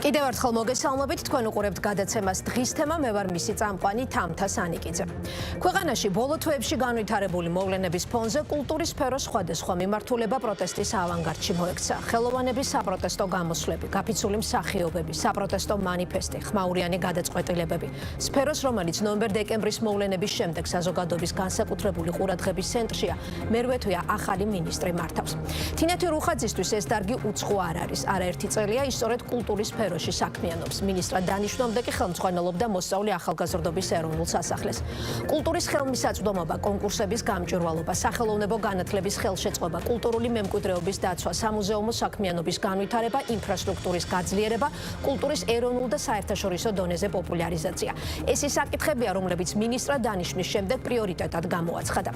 კიდევ ერთხელ მოგესალმებით, თქვენ უყურებთ გადაცემას დღის თემა, მე ვარ მისი წამყვანი თამთა სანიკიძე. ქვეყანაში ბოლო თვეებში განვითარებული მოვლენების ფონზე კულტურის სფეროს სხვადასხვა მიმართულება პროტესტის ავანგარდში მოექცა. ხელოვანების საპროტესტო გამოსვლები, გაფიცული მსახიობები, საპროტესტო მანიფესტი, ხმაურიანი გადაწყვეტილებები. სფეროს, რომელიც ნოემბერ-დეკემბრის მოვლენების შემდეგ საზოგადოების განსაკუთრებული ყურადღების ცენტრშია, მერვე თვეა ახალი მინისტრი მართავს. თინათი რუხაძისთვის ეს დარგი უცხო არ არის. არაერთი წელია ის სწორედ კულტურის სფეროში საქმიანობს. მინისტრად დანიშნვამდე კი ხელმძღვანელობდა მოსწავლე ახალგაზრდობის ეროვნულ სასახლეს. კულტურის ხელმისაწვდომობა, კონკურსების გამჭვირვალობა, სახელოვნებო განათლების ხელშეწყობა, კულტურული მემკვიდრეობის დაცვა, სამუზეუმო საქმიანობის განვითარება, ინფრასტრუქტურის გაძლიერება, კულტურის ეროვნულ და საერთაშორისო დონეზე პოპულარიზაცია. ეს ის საკითხებია, რომლებიც მინისტრად დანიშვნის შემდეგ პრიორიტეტად გამოაცხადა.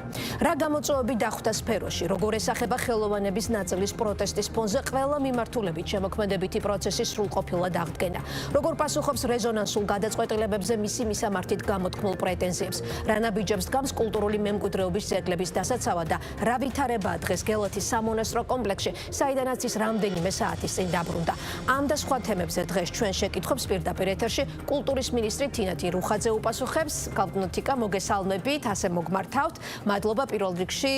რა გამოწვევები დახვდა სფეროში, როგორ ესახება ხელოვანების ნაწილის პროტესტის ფონზე ყველა მიმართულებით შემოქმედებითი პროცესის სრულყოფილად აღდგენა. როგორ პასუხობს რეზონანსულ გადაწყვეტილებებზე მისი მისამართით გამოთქმულ პრეტენზიებს, რა ნაბიჯებს დგამს კულტურული მემკვიდრეობის ძეგლების დასაცავად და რა ვითარებაა დღეს გელათის სამონასტრო კომპლექსში, საიდანაც ის რამდენიმე საათის წინ დაბრუნდა. ამ და სხვა თემებზე დღეს ჩვენ შეკითხვებს პირდაპირ ეთერში კულტურის მინისტრი თინათი რუხაძე უპასუხებს. კალპნოტიკა, მოგესალმებით, ასე მოგმართავთ. მადლობა პირველ რიგში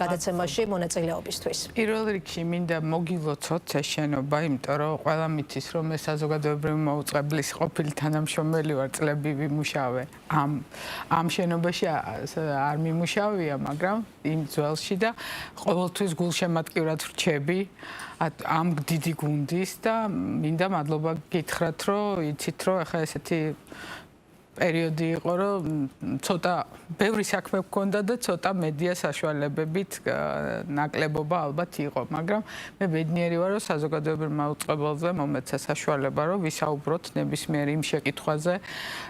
გადაცემაში მონაწილეობისთვის. პირველ რიგში მინდა მოგილოცოთ ეს შენობა, იმიტომ რომ ყველა მითის რომ ეს საზოგადოებრივი მოუწყებლის ყოფილი თანამშრომელი ვარ, წლები ვიმუშავე ამ შენობაში არ მიმუშავია, მაგრამ იმ ძველში და ყოველთვის გულშემატკივრად ვრჩები ამ დიდი გუნდის და მინდა მადლობა გითხრათ, რომ იცით რომ ახლა ესეთი პერიოდი იყო, რომ ცოტა ბევრი საქმე გქონდა და ცოტა მედია საშუალებებით ნაკლებობა ალბათ იყო, მაგრამ მე ბედნიერი ვარ, რომ საზოგადოებრივ მაუწყებელზე მომეცა საშუალება, რომ ვისაუბროთ ნებისმიერ იმ შეკითხვაზე,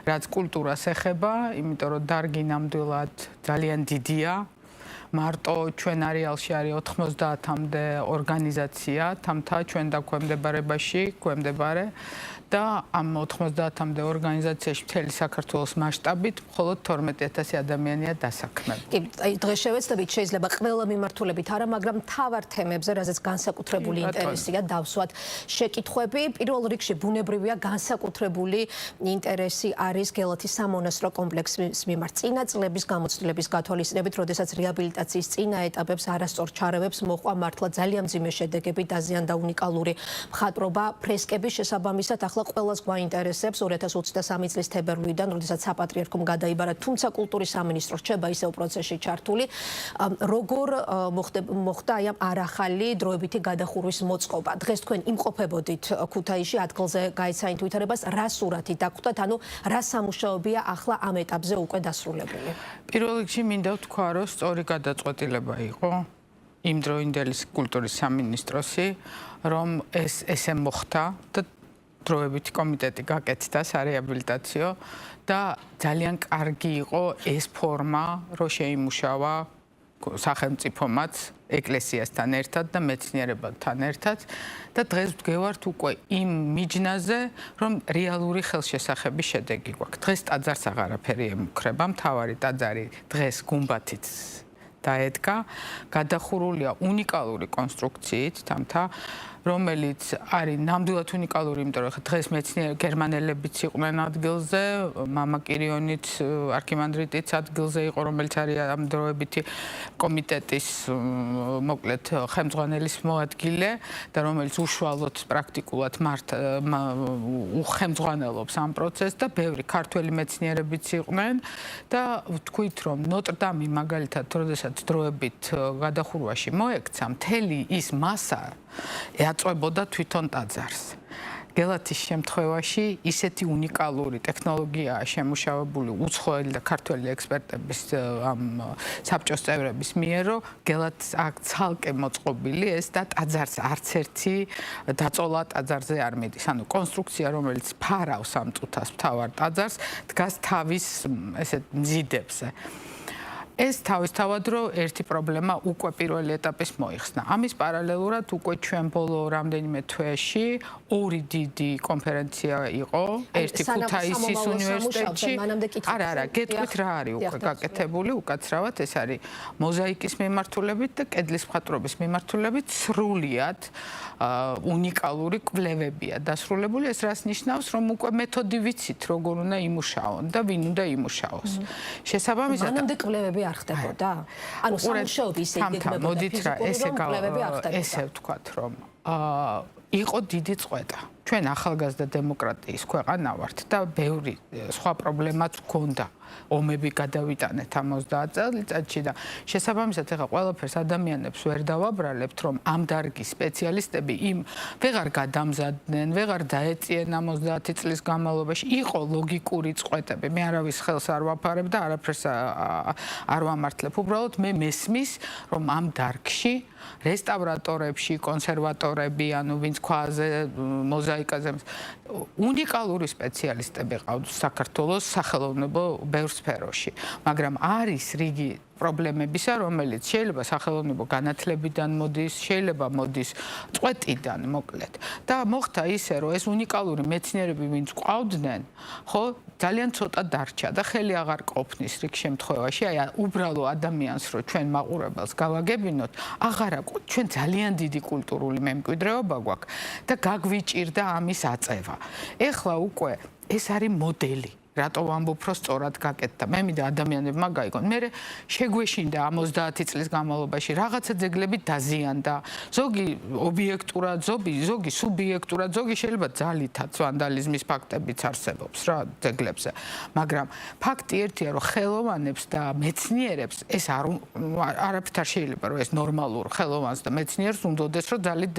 რაც კულტურას ეხება, იმიტომ რომ დარგი ნამდვილად ძალიან დიდია. მარტო ჩვენ არეალში არის 90-მდე ორგანიზაცია, თამთა ჩვენ დაქვემდებარებაში გვემდებარე და ამ 90-მდე ორგანიზაციაში მთელი საქართველოს მასშტაბით მხოლოდ 12,000 ადამიანია დასაქმებული. კი, დღეს შევეცდებით შეიძლება ყველა მიმართულებით არა, მაგრამ მთავარ თემებზე, რაზეც განსაკუთრებული ინტერესია, დავსვათ შეკითხვები. პირველ რიგში ბუნებრივია განსაკუთრებული ინტერესი არის გელათის სამონასტრო კომპლექსის მიმართ. წინა წლების გამოცდილების გათვალისწინებით, როდესაც რეაბილიტაციის წინა ეტაპებს არასწორ ჩარევებს მოჰყვა მართლა ძალიან მძიმე შედეგები, დაზიანდა უნიკალური მხატვრობა, ფრესკების შესაბამისად ახლა ყველას გვაინტერესებს 2023 წლის თებერვლიდან, როდესაც საპატრიარქომ გადაიბარა, თუმცა კულტურის სამინისტრო რჩება ისევ პროცესში ჩართული. როგორ მოხდა აი ამ არახალი დროებითი გადახურვის მოწყობა? დღეს თქვენ იმყოფებოდით ქუთაისში, ადგილზე გაეცანით ვითარებას, რა სურათი დაგვხვდათ, ანუ რა სამუშაოებია ახლა ამ ეტაპზე უკვე დასრულებული? პირველ რიგში მინდა ვთქვა, რომ სწორი გადაწყვეტილება იყო იმდროინდელი კულტურის სამინისტროსი, რომ ესე მოხდა და დროებითი კომიტეტი გაკეთდა სარეაბილიტაციო და ძალიან კარგი იყო ეს ფორმა, რომ შეიმუშავა სახელმწიფომაც ეკლესიასთან ერთად და მეცნიერებთან ერთად და დღეს ვდგევართ უკვე იმ მიჯნაზე, რომ რეალური ხელშესახების შედეგი გვაქვს. დღეს ტაძარს აღარაფერი ემუქრება, მთავარი ტაძარი დღეს გუმბათით დაედგა, გადახურულია უნიკალური კონსტრუქციით, თამთა, რომელიც არის ნამდვილად უნიკალური, იმიტომ რომ დღეს მეცნიერ გერმანელებიც იყვნენ ადგილზე, მამა კირიონიც, არქიმანდრიტიც ადგილზე იყო, რომელიც არის ამ დროებითი კომიტეტის მოკლედ ხელმძღვანელის მოადგილე და რომელიც უშუალოდ პრაქტიკულად უხელმძღვანელობს ამ პროცესს და ბევრი ქართველი მეცნიერებიც იყვნენ და ვთქვით, რომ ნოტრ-დამი მაგალითად, როდესაც დროებით გადახურვაში მოექცა, მთელი ის მასა ეაწვებოდა თვითონ ტაძარს. გელათის შემთხვევაში ისეთი უნიკალური ტექნოლოგიაა შემუშავებული უცხოელი და ქართველი ექსპერტების ამ საბჭოს წევრების მიერ, რომ გელათს აქ ცალკე მოწყობილი ეს და ტაძარს არც ერთი დაწოლა ტაძარზე არ მიდის. ანუ კონსტრუქცია, რომელიც ფარავს ამ წუთას მთავარ ტაძარს, დგას თავის ესეთ მზიდებზე. ეს თავისთავად რომ ერთი პრობლემა უკვე პირველი ეტაპის მოიხსნა. ამის პარალელურად უკვე ჩვენ ბოლო რამდენიმე თვეში ორი დიდი კონფერენცია იყო, ერთი ქუთაისის უნივერსიტეტში. არა, გეტყვით რა არის უკვე გაკეთებული, უკაცრავად ეს არის მოზაიკის მიმართულებით და კედლის მხატვრობის მიმართულებით სრულიად უნიკალური კვლევებია დასრულებული. ეს რას ნიშნავს, რომ უკვე მეთოდი ვიცით, როგორ უნდა იმუშაონ და ვინ უნდა იმუშაოს. შესაბამისად, მანამდე კვლევები არ ხდებოდა? ანუ სამუშაოები ისე იგეგმებოდა ფიზიკური ესე ვთქვათ, რომ იყო დიდი წვეტა. ჩვენ ახალგაზრდა დემოკრატიის ქვეყანა ვართ და ბევრი სხვა პრობლემაც გვქონდა. ომები გადავიტანეთ 70 წელიწადში და შესაბამისად ეხლა ყველაფერს ადამიანებს ვერ დავაბრალებთ, რომ ამ დარგის სპეციალისტები იმ ვეღარ გადამზადდნენ, ვეღარ დაეწიენ 70 წლის განმავლობაში. იყო ლოგიკური წვეტები. მე არავის ხელს არ ვაფარებ და არაფერს არ ვამართლებ. უბრალოდ მე მესმის, რომ ამ დარგში რესტავრატორებში, კონსერვატორები, ანუ ვინც ქვაზე, მოზაიკაზე უნიკალური სპეციალისტები ყავთ საქართველოს სახელოვნებო ბევრ სფეროში, მაგრამ არის რიგი პრობლემებისა, რომელიც შეიძლება სახელოვნებო განათლებიდან მოდის, შეიძლება მოდის წვეტიდან, მოკლედ. და მოხდა ისე, რომ ეს უნიკალური მეცნიერები, ვინც ყავდნენ, ხო, ძალიან ცოტა დარჩა და ხელი აღარ ყოფნის რიგ შემთხვევაში, აი უბრალო ადამიანს, რომ ჩვენ მაყურებელს გავაგებინოთ, აღარა ჩვენ ძალიან დიდი კულტურული მემკვიდრეობა გვაქვს და გაგვიჭირდა ამის აწევა. ეხლა უკვე ეს არის მოდელი. რატო ვამბობ, რომ სწორად გაკეთდა. მე მინდა ადამიანებმა გაიგონ. მე შეგვეშინდა 70 წლის განმავლობაში რაღაცა ძეგლები დაზიანდა. ზოგი ობიექტურად, ზოგი სუბიექტურად, ზოგი შეიძლება ძალითაც ვანდალიზმის ფაქტებიც არსებობს რა ძეგლებზე. მაგრამ ფაქტი ერთია, რომ ხელოვანებს და მეცნიერებს ეს არაფრით არ შეიძლება, რომ ეს ნორმალურ ხელოვანს და მეცნიერს უნდოდეს, რომ ძალით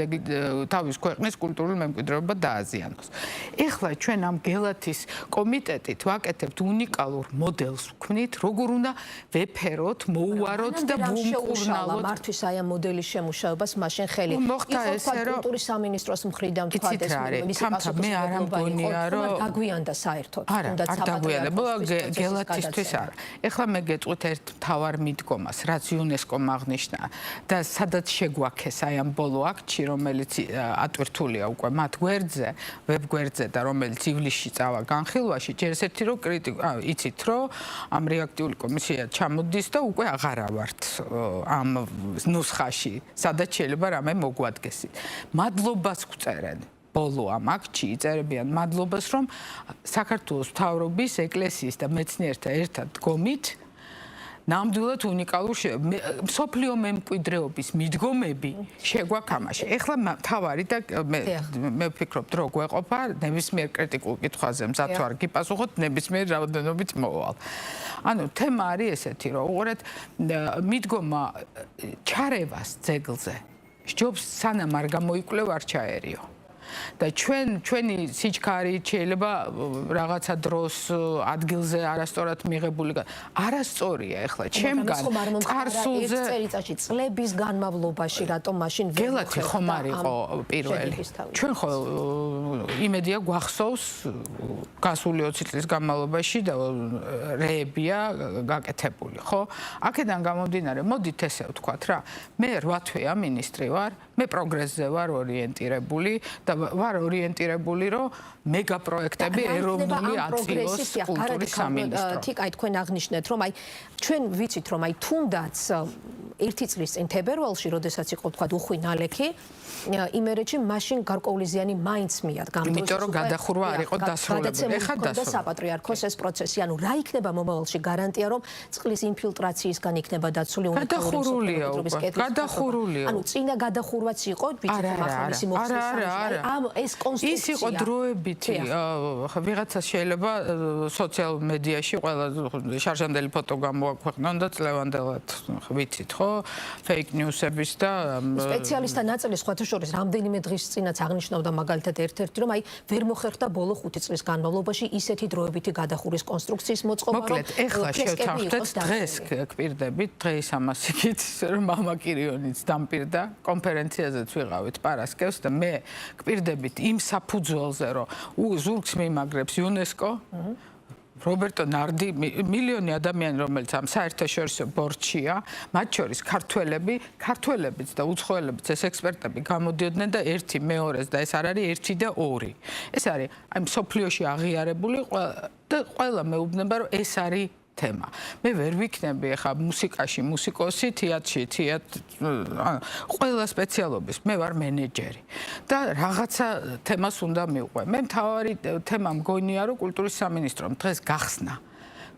თავის ქვეყნის კულტურული მემკვიდრეობა დააზიანოს. ეხლა ჩვენ ამ გელათის კომიტეტით ვაკეთებთ უნიკალურ მოდელს ვქმნით, როგორ უნდა ვეფეროთ, მოუვაროთ და ვუმკურნალოთ. მართვის აი ამ მოდელის შემუშავებას მაშინ ხელი მოხდა ესე, რომ კულტურის სამინისტროს მხრიდან თქვა ეს მე არ ამგონია, რომ გაგვიანდა საერთოდ, თუნდაც გელათისთვის არა. ეხლა მე გეტყვით ერთ მთავარ მიდგომას, რაც იუნესკომ აღნიშნა და სადაც შეგვაქეს აი ამ ბოლო აქტში, რომელიც ატვირთულია უკვე მათ გვერდზე, ვებ გვერდზე და რომელიც ივლისში წავა განხილვაში, ჯერ ერთი რომ იცით რომ ამ რეაქტიული კომისია ჩამოდის და უკვე აღარა ვართ ამ ნუსხაში, სადაც შეიძლება რამე მოგვადგესით. მადლობას გვწერენ. ბოლო ამ აქტში იწერებიან მადლობას, რომ საქართველოს მთავრობის, ეკლესიის და მეცნიერთა ერთად დგომით ნამდვილად უნიკალურ მსოფლიო მემკვიდრეობის მიდგომები შეგვაქამაში. ეხლა თავარი და მე ვფიქრობ, რომ გვეყოფა ნებისმიერ კრიტიკულ კითხვაზე მზად ვარ გიპასუხოთ ნებისმიერ რაოდენობით მოვალ. ანუ თემა არის ესეთი, რომ უყურეთ მიდგომა ჩარევას ძეგლზე. სჯობს სანამ არ გამოიკვლევ არ ჩაერიო. და ჩვენი სიჩქარი შეიძლება რაღაცა დროს ადგილზე არასწორად მიღებული არასწორია ეხლა ჩემგან წარსულზე წელიწადში წლების განმავლობაში რატომ მაშინ გელათი ხომ არ იყო პირველი ჩვენ ხო იმედია გვახსოვს გასული 20 წლის განმავლობაში და რეებია გაკეთებული ხო აქედან გამომდინარე მოდით ესე ვთქვათ რა მე 8 თვეა მინისტრი ვარ მე პროგრესზე ვარ ორიენტირებული და ვარ ორიენტირებული, რომ მეგა პროექტები ეროვნული აწილოს კულტურის სამინისტრო. თიკაი თქვენ აღნიშნეთ, რომ აი ჩვენ ვიცით, რომ აი თუნდაც 1 წლის წინ თებერვალში, როდესაც იყო თქვა უხვი ნალექი, იმერეთში მაშინ გარკვეულიზიანი მაინც მიადგა. იმიტომ რომ გადახურვა არ იყო დასრულებული. ეხლა და საპატრიარქოს ეს პროცესი, ანუ რა იქნება მომავალში გარანტია, რომ წყლის ინფილტრაციისგან იქნება დაცული უნიკალური გადახურულია. ანუ წინა გადახურვაც იყო, ვიცით, ახლა მისი მოხსნა. ამ ეს კონსტრუქცია ის იყო დროებითი ვიღაცა შეიძლება სოციალ მედიაში ყველა შარჟანდელი ფოტო გამოაქვეყნონ და წლევანდელად ვიცით ხო ფეიქ ნიუსების და სპეციალისტთა ნაწილი სხვათა შორის რამდენიმე დღის წინაც აღნიშნავდა მაგალითად ერთ-ერთი რომ აი ვერ მოხერხდა ბოლო 5 წლის განმავლობაში ისეთი დროებითი გადახურის კონსტრუქციის მოწყობა რომ მოკლედ ეხლა შევთანხმდეთ დღეს გვპირდებით დღეს ამას იქით რომ მამა კირიონიც დამპირდა კონფერენციაზეც ვიყავით პარასკევს და მე გვპირდებით იმ საფუძველზე რომ ზურგს მიმაგრებს იუნესკო რობერტო ნარდი მილიონი ადამიანი რომელიც ამ საერთაშორისო ბორცშია, მათ შორის ქართველებიც და უცხოელებიც ეს ექსპერტები გამოდიოდნენ და ერთი მეორეს და ეს არ არის ერთი და ორი. ეს არის აი მსოფლიოში აღიარებული და ყველა მეუბნება რომ ეს არის თემა. მე ვერ ვიქნები ახლა მუსიკაში, მუსიკოსი, თეატრში, ყველა სპეციალობის. მე ვარ მენეჯერი და რაღაცა თემას უნდა მივყვე. მე მთავარი თემა მგონია რომ კულტურის სამინისტრომ დღეს გახსნა.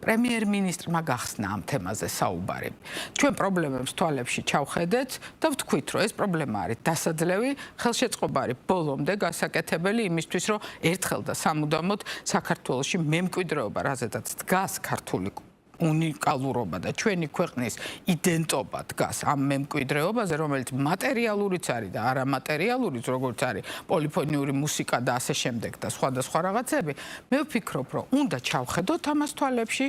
პრემიერ-მინისტრმა გახსნა ამ თემაზე საუბარი. ჩვენ პრობლემებს თვალებში ჩავხედეთ და ვთქვით, რომ ეს პრობლემა არის დასაძლევი, ხელშეწყობა არის ბოლომდე გასაკეთებელი იმისთვის, რომ ერთხელ და სამუდამოდ საქართველოში მემკვიდრეობა, რაზედაც დგას ქართული უნიკალურობა და ჩვენი ქვეყნის იდენტობა დგას ამ მემკვიდრეობაზე, რომელიც მატერიალურიც არის და არამატერიალურიც, როგორც არის პოლიფონიური მუსიკა და ასე შემდეგ და სხვადასხვა რაღაცები. მე ვფიქრობ, რომ უნდა ჩავხედოთ ამას თვალებში,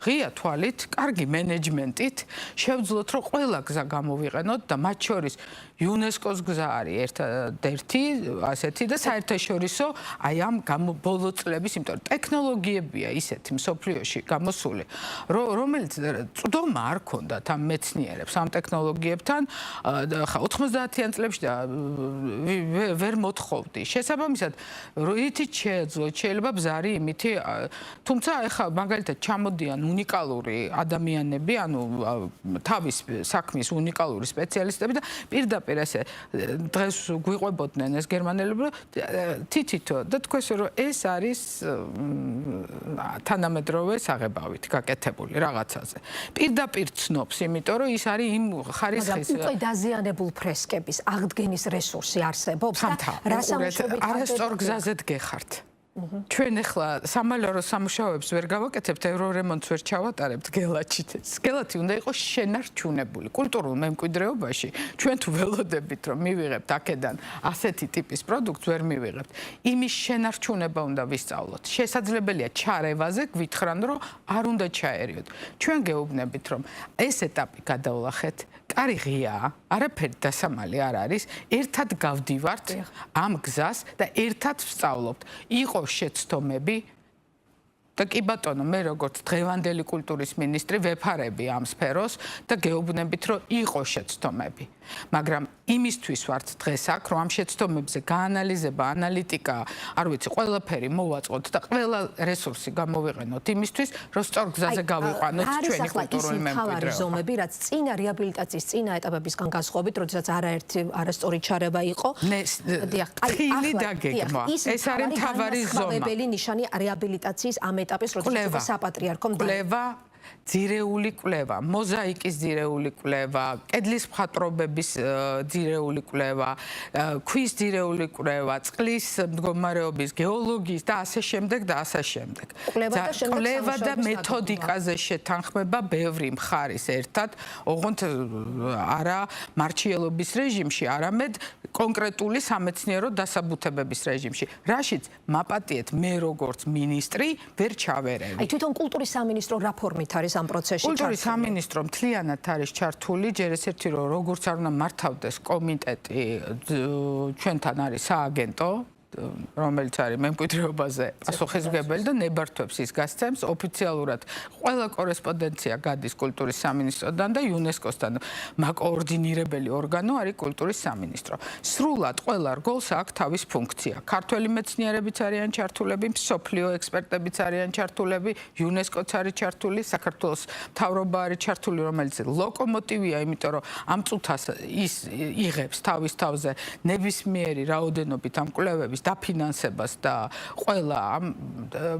ღია თვალით, კარგი მენეჯმენტით, შევძლოთ, რომ ყველა გზა გამოვიყენოთ და მათ შორის იუნესკოს გზა არის ერთადერთი ასეთი და საერთაშორისო აი ამ ბოლო წლების, იმიტომ რომ ტექნოლოგიებია ისეთი მსოფლიოში გამოსული, რომელიც წვდომა არ ქონდათ ამ მეცნიერებს, ამ ტექნოლოგიებთან 90-იან წლებში და ვერ მოთხოვდი. შესაბამისად, რითიც შეეძლოთ, შეიძლება ბზარი იმითი, თუმცა ეხლა მაგალითად ჩამოდიან უნიკალური ადამიანები, ანუ თავის საქმის უნიკალური სპეციალისტები და პირდაპირ ესე დღეს გვიყვებოდნენ ეს გერმანელები, თითითო და თქვენ რომ ეს არის თანამედროვე საღებავით გაკეთებული რაღაცაზე. პირდაპირ ცნობს, იმიტომ რომ ის არის იმ ხარისხის უკვე დაზიანებულ ფრესკების აღდგენის რესურსი არსებობს და რასამშრომლობით არასწორ გზაზე დგეხართ. ჩვენ ახლა სამალარო სამუშაოებს ვერ გავაკეთებთ, ევრორემონტს ვერ ჩავატარებთ გელათში. გელათი უნდა იყოს შენარჩუნებული. კულტურულ მემკვიდრეობაში ჩვენ თუ ველოდებით რომ მივიღებთ აქედან ასეთი ტიპის პროდუქტს ვერ მივიღებთ. იმის შენარჩუნება უნდა ვისწავლოთ. შესაძლებელია ჩარევაზე გვითხრან რომ არ უნდა ჩაერიოთ. ჩვენ გეუბნებით რომ ეს ეტაპი გადავლახეთ. კარი ღიაა, არაფერი დასამალი არ არის, ერთად გავდივართ ამ გზას და ერთად ვსწავლობთ. იყო შეცდომები და კი ბატონო, მე როგორც დღევანდელი კულტურის მინისტრი ვეფარები ამ სფეროს და გეუბნებით, რომ იყო შეცდომები. მაგრამ იმისთვის ვართ დღეს აქ, რომ ამ შეცდომებზე გაანალიზება, ანალიტიკა, არ ვიცი, ყველაფერი მოვაწყოთ და ყველა რესურსი გამოვიყენოთ იმისთვის, რომ სწორ გზაზე გავიყვანოთ ჩვენი კულტურული მემკვიდრეობა. ზომები, რაც წინა რეაბილიტაციის წინა ეტაპებისგან განსხვავებით, როდესაც არასწორი ჩარევა იყო. ხილი დაგეგმა. ეს არის მთავარი ზომა. ნიშანი რეაბილიტაციის ამ ეტაპის, როდესაც საპატრიარქო კვლევა, ძირეული კვლევა, მოზაიკის ძირეული კვლევა, კედლის მხატვრობების ძირეული კვლევა, ქვის ძირეული კვლევა, წყლის მდგომარეობის, გეოლოგიის და ასე შემდეგ და ასე შემდეგ. კვლევა და მეთოდიკაზე შეთანხმება ბევრი მხარის ერთად, ოღონდ არა მარჩიელობის რეჟიმში, არამედ კონკრეტული სამეცნიერო დასაბუთებების რეჟიმში. რაშიც მაპატიეთ მე როგორც მინისტრი ვერ ჩავერევი. აი თვითონ კულტურის სამინისტრო რა ფორმით არის ამ პროცესში ჩართული? კულტურის სამინისტრო მთლიანად არის ჩართული, ჯერ ესეთი რომ როგორც არ უნდა მართავდეს კომიტეტი, ჩვენთან არის სააგენტო, რომელიც არის მემკვიდრეობაზე პასუხისმგებელი და ნებართვებს ის გასცემს ოფიციალურად. ყველა კორესპონდენცია გადის კულტურის სამინისტროდან და იუნესკოსთან. მაკოორდინირებელი ორგანო არის კულტურის სამინისტრო. სრულად ყველა რგოლს აქვს თავის ფუნქცია. ქართველი მეცნიერებიც არიან ჩართულები, მსოფლიო ექსპერტებიც არიან ჩართულები, იუნესკოც არის ჩართული, საქართველოს მთავრობა არის ჩართული, რომელიც ლოკომოტივია, იმიტომ რომ ამ წუთას ის იღებს თავის თავზე ნებისმიერი რაოდენობით ამ კვლევების დაფინანსებას და ყველა ამ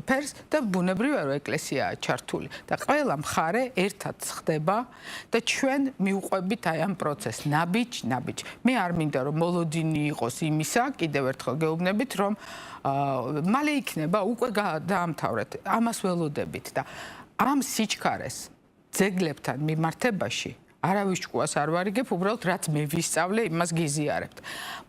ფერს და ბუნებრივია რომ ეკლესიაა ჩართული და ყველა მხარე ერთად ხდება და ჩვენ მივყვებით აი ამ პროცესს ნაბიჯ. მე არ მინდა რომ მოლოდინი იყოს იმისა, კიდევ ერთხელ გეუბნებით რომ მალე იქნება უკვე დაამთავრეთ. ამას ველოდებით და ამ სიჩქარეს ძეგლებთან მიმართებაში არავის ჭკუას არ ვარიგებ, უბრალოდ რაც მე ვისწავლე, იმას გიზიარებთ.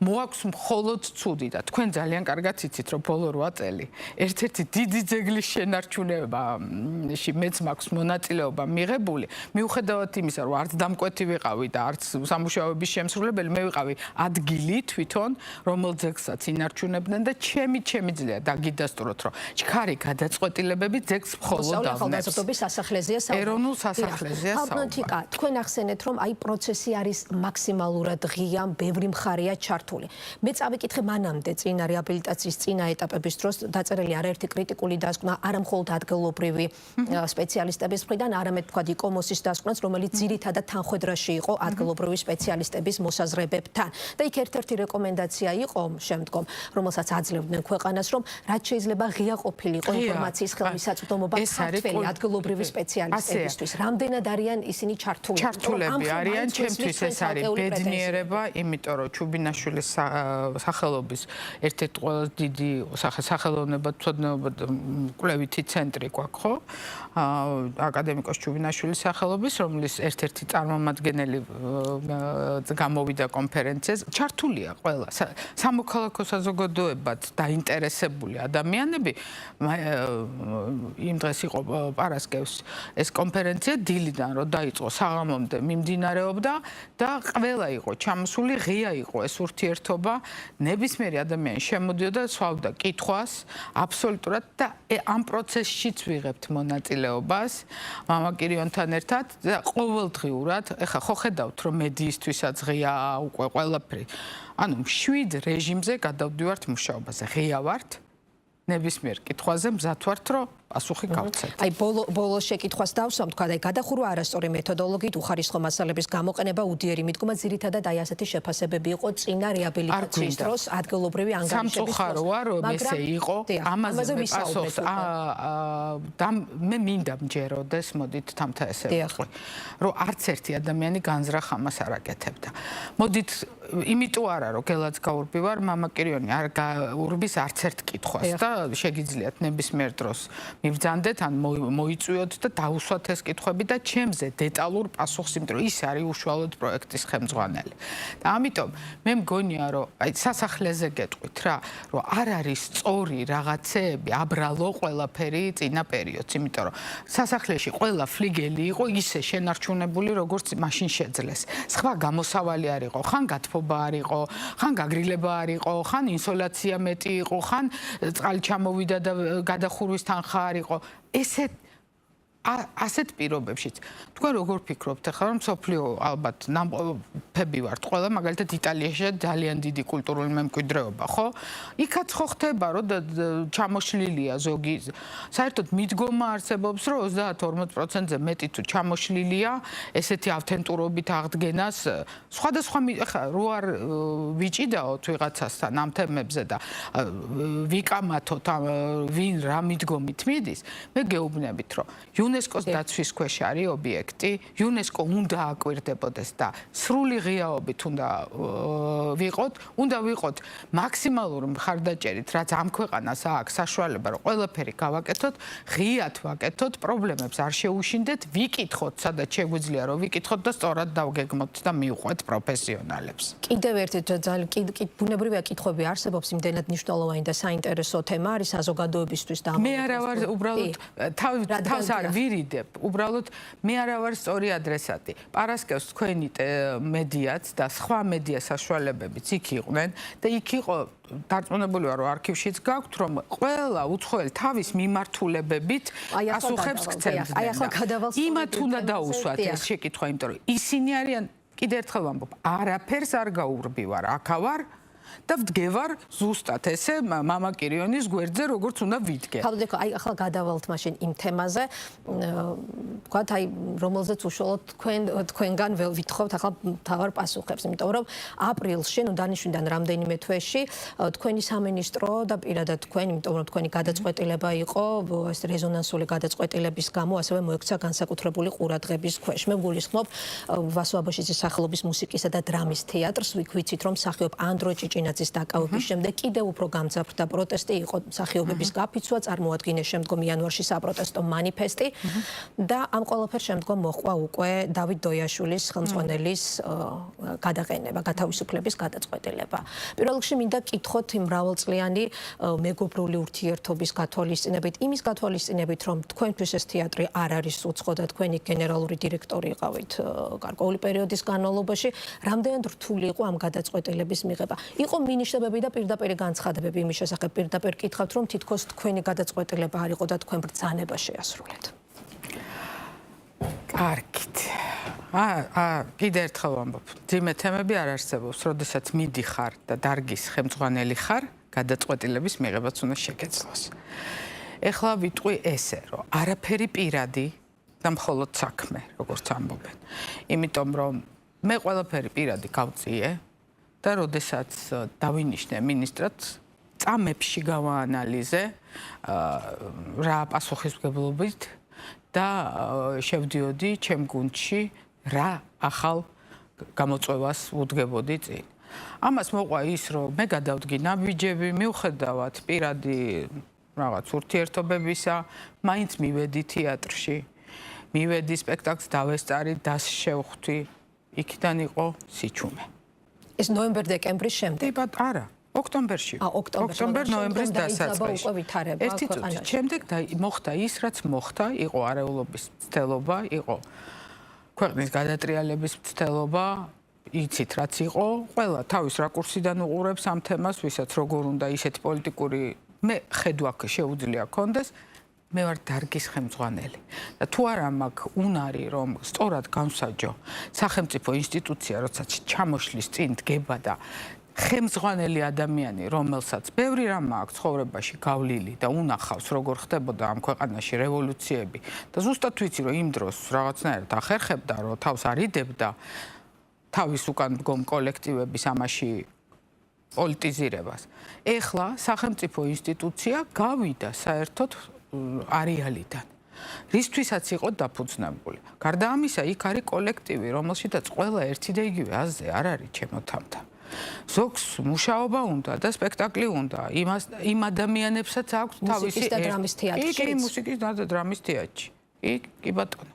მოაქვს მხოლოდ ცუდი და თქვენ ძალიან კარგად იცით, რომ ბოლო 8 წელი ერთ-ერთი დიდი ძეგლის შენარჩუნებაში მეც მაქვს მონაწილეობა მიღებული, მიუხედავად იმისა, რომ არც დამკვეთი ვიყავი და არც სამუშაოების შემსრულებელი, მე ვიყავი ადგილი თვითონ, რომელ ძეგლსაც ინარჩუნებდნენ და ჩემი ძლია დაგიდასტუროთ, რომ ჩქარი გადაწყვეტილებები ძეგლს მხოლოდ ავნებს. სასახლეზეა საუბარი. ეროვნულ სასახლეზეა საუბარი. თქვენ ახსენეთ, რომ აი პროცესი არის მაქსიმალურად ღია, ბევრი მხარეა ჩართული. მე წავიკითხე მანამდე წინა რეაბილიტაციის წინა ეტაპების დროს დაწერილი არაერთი კრიტიკული დასკვნა, არა მხოლოდ ადგილობრივი სპეციალისტების მხრიდან, არამედ თქვა იკომოსის დასკვნაც, რომელიც ძირითადად თანხმედრაში იყო ადგილობრივი სპეციალისტების მოსაზრებებთან. და იქ ერთ-ერთი რეკომენდაცია იყო შემდგომ, რომელსაც აძლევდნენ ქვეყანას, რომ რაც შეიძლება ღია ყოფილიყო ინფორმაციის ხელმისაწვდომობა ქართველი ადგილობრივი სპეციალისტებისთვის. რამდენად არიან ისინი ჩართულები არიან, ჩემთვის ეს არის ბედნიერება, იმიტომ რომ ჩუბინაშვილის სახელობის ერთ-ერთი ყველაზე დიდი სახელოვნებათმცოდნეობა კვლევითი ცენტრი გვაქვს, ხო? აკადემიკოს ჩუბინაშვილის სახელობის, რომლის ერთ-ერთი წარმომადგენელი გამოვიდა კონფერენციაზე. ჩართულია ყველა სამოქალაქო საზოგადოებაც დაინტერესებული ადამიანები. იმ დღეს იყო პარასკევს ეს კონფერენცია დილიდან რომ დაიწყო საღამომდე მიმდინარეობდა და ყველა იყო ჩამოსული, ღია იყო ეს ურთიერთობა. ნებისმიერი ადამიანი შემოდიოდა, სვავდა კითხვას აბსოლუტურად და ამ პროცესშიც ვიღებთ მონაწილეობას მამა კირიონთან ერთად და ყოველდღიურად, ეხლა ხო ხედავთ რომ მედიისთვისაც ღია უკვე ყველაფერი. ანუ 7 რეჟიმზე გადავდივართ მუშაობაზე. ღია ვართ. ნებისმიერ კითხვაზე მზად ვართ, რომ პასუხი გავცეთ. აი ბოლო შეკითხვას დავსვამ, თქვა და გადახურვა არასწორი მეთოდოლოგიით უხარისხო მასალების გამოყენება უდიერი მიდგომა ძირითადად აი ასეთი შეფასებები იყო წინა რეაბილიტაციის დროს ადგილობრივი ანგარიშების დროს. სამწუხაროა რომ ესე იყო, ამაზე მე პასუხს მე მინდა მჯეროდეს, მოდით თამთა ესე ვიტყვი, რომ არც ერთი ადამიანი განზრახ ამას არ აკეთებდა. მოდით იმიტომ არა რომ გელაც გაურბივარ, მამა კირიონი არ გაურბის არც ერთ კითხვას და შეგიძლიათ ნებისმიერ დროს მიბრძანდეთ ან მოიწვიოთ და დაუსვათ ეს კითხვები და ჩემზე დეტალურ პასუხს, იმიტომ რომ ის არის უშუალოდ პროექტის ხელმძღვანელი. და ამიტომ მე მგონია რომ აი სასახლეზე გეტყვით რა, რომ არ არის სწორი რაღაცეები, აბრალო ყველაფერი წინა პერიოდს, იმიტომ რომ სასახლეში ყველა ფლიგელი იყო ისე შენარჩუნებული, როგორც მაშინ შეძლეს. სხვა გამოსავალი არ იყო, ხან გათბობა არ იყო, ხან გაგრილება არ იყო, ხან ინსოლაცია მეტი იყო, ხან წყალი ჩამოვიდა და გადახურვის თანხა არ იყო. ასეთ პირობებშიც თქვენ როგორ ფიქრობთ ახლა რომ სოფლიო ალბათ ნამყოფები ვართ ყველა მაგალითად იტალიაში ძალიან დიდი კულტურული მემკვიდრეობა ხო იქაც ხო ხდება რომ ჩამოშლილია ზოგი საერთოდ მიდგომა არსებობს რომ 30-40%-ზე მეტი თუ ჩამოშლილია ესეთი ავთენტურობით აღდგენას სხვადასხვა ახლა რო არ ვიჭიდაოთ ვიღაცასთან ამ თემებზე და ვიკამათოთ ვინ რა მიდგომით მიდის მე გეუბნებით რომ UNESCO-ს დაცვის ქვეშ არის ობიექტი, UNESCO უნდა აკვირდებოდეს და სრული ღიაობით უნდა ვიყოთ მაქსიმალური მხარდაჭერით, რაც ამ ქვეყანას აქვს საშუალება, რომ ყველაფერი გავაკეთოთ, ღიად ვაკეთოთ, პრობლემებს არ შეუშინდეთ, ვიკითხოთ, სადაც შეგვიძლია რომ ვიკითხოთ და სწორად დავგეგმოთ და მივყვეთ პროფესიონალებს. კიდევ ერთი ძალიან ბუნებრივია კითხვები არსებობს, იმდენად მნიშვნელოვანი და საინტერესო თემა არის საზოგადოებისთვის და მე არა ვარ უბრალოდ თავს არ ვირიდებ, უბრალოდ მე არა ვარ სწორი ადრესატი. პარასკევს თქვენი მედიაც და სხვა მედია საშუალებებიც იქ იყვნენ და იქ იყო დარწმუნებული ვარ, რომ არქივშიც გაქვთ, რომ ყველა უცხოელი თავის მიმართულებებით პასუხებს გცემს. იმათ უნდა დაუსვათ ეს შეკითხვა, იმიტომ რომ ისინი არიან, კიდევ ერთხელ ვამბობ, არაფერს არ გაურბივარ, აქა ვარ და ვდგევარ ზუსტად ესე მამა კირიონის გვერდზე როგორც უნდა ვიდგე. ხალხო, აი ახლა გადავალთ მაშინ იმ თემაზე, ვთქვათ, აი რომელზეც უშუალოდ თქვენგან ვითხოვთ ახლა თავარ პასუხებს, იმიტომ რომ აპრილში, ნუ დანიშნვიდან რამდენიმე თვეში, თქვენი სამინისტრო და პირადად თქვენ, იმიტომ რომ თქვენი გადაწყვეტილება იყო, ეს რეზონანსული გადაწყვეტილების გამო ასევე მოექცა განსაკუთრებული ყურადღების ქვეშ. მე გულისხმობ ვასო აბაშიძის სახელობის მუსიკისა და დრამის თეატრს, ვიქ ვიცით რომ მსახიობ ანდრო ჭიჭინა რაფინაძის დაკავების შემდეგ კიდევ უფრო გამძაფრდა პროტესტი, იყო მსახიობების გაფიცვა, წარმოადგინეს შემდგომ იანვარში საპროტესტო მანიფესტი და ამ ყველაფერს შემდგომ მოჰყვა უკვე დავით დოიაშვილის ხელმძღვანელის გადაყენება, გათავისუფლების გადაწყვეტილება. პირველ რიგში მინდა კითხოთ იმ მრავალწლიანი მეგობრული ურთიერთობის გათვალისწინებით, იმის გათვალისწინებით, რომ თქვენთვის ეს თეატრი არ არის უცხო და თქვენი გენერალური დირექტორი იყავით გარკვეული პერიოდის განმავლობაში, რამდენად რთული იყო ამ გადაწყვეტილების მიღება. იყო მინიშნებები და პირდაპირ განცხადებები იმის შესახებ, პირდაპირ კითხავთ, რომ თითქოს თქვენი გადაწყვეტილება არ იყო და თქვენ ბრძანება შეასრულეთ. კარგით. კიდე ერთხელ ვამბობ, ძიმე თემები არ არსებობს, როდესაც მიდიხარ და დარგის ხელმძღვანელი ხარ, გადაწყვეტილების მიღებაც უნდა შეგეძლოს. ეხლა ვიტყვი ესე, რომ არაფერი პირადი და მხოლოდ საქმე, როგორც ამბობენ. იმიტომ რომ მე ყველაფერი პირადი გავწიე და როდესაც დავინიშნე მინისტრად, წამებში გავაანალიზე რა პასუხისმგებლობით და შევდიოდი ჩემ გუნდში რა ახალ გამოწვევას ვუდგებოდი წინ. ამას მოყვა ის, რომ მე გადავდგი ნაბიჯები, მიუხედავად პირადი რაღაც ურთიერთობებისა, მაინც მივედი თეატრში, მივედი სპექტაკლს დავესწარი, დასშევხვდი, იქიდან იყო სიჩუმე. ეს ნოემბერ-დეკემბრის შემდეგ. არა, ოქტომბერში. ოქტომბერ-ნოემბრის დასაწყისში. ერთი წუთით შემდეგ მოხდა ის, რაც მოხდა, იყო არეულობის მცდელობა, იყო ქვეყნის გადატრიალების მცდელობა, იცით რაც იყო, ყველა თავის რაკურსიდან უყურებს ამ თემას, ვისაც როგორ უნდა ისეთი პოლიტიკური მე ხედვა შეუძლია კონდეს, მე ვარ დარგის ხელმძღვანელი. და თუ არა მაქვს უნარი, რომ სწორად განსაჯო სახელმწიფო ინსტიტუცია, როცა ჩამოშლის წინ დგება და ხელმძღვანელი ადამიანი, რომელსაც ბევრი რამ აქვს ცხოვრებაში გავლილი და უნახავს, როგორ ხდებოდა ამ ქვეყანაში რევოლუციები და ზუსტად ვიცი, რომ იმ დროს რაღაცნაირად ახერხებდა, რომ თავს არიდებდა თავის უკან მდგომ კოლექტივების ამაში პოლიტიზირებას. ეხლა სახელმწიფო ინსტიტუცია გავიდა საერთოდ არეალიდან. რისთვისაც იყო დაფუძნებული. გარდა ამისა, იქ არის კოლექტივი, რომელშიც ყველა ერთი და იგივე აზრი არ არის ჩემო თამთა. ზოგს მუშაობა უნდა და სპექტაკლი უნდა. იმ ადამიანებსაც აქვს თავისი მუსიკის და დრამის თეატრში. კი, მუსიკის და დრამის თეატრში. კი ბატონო.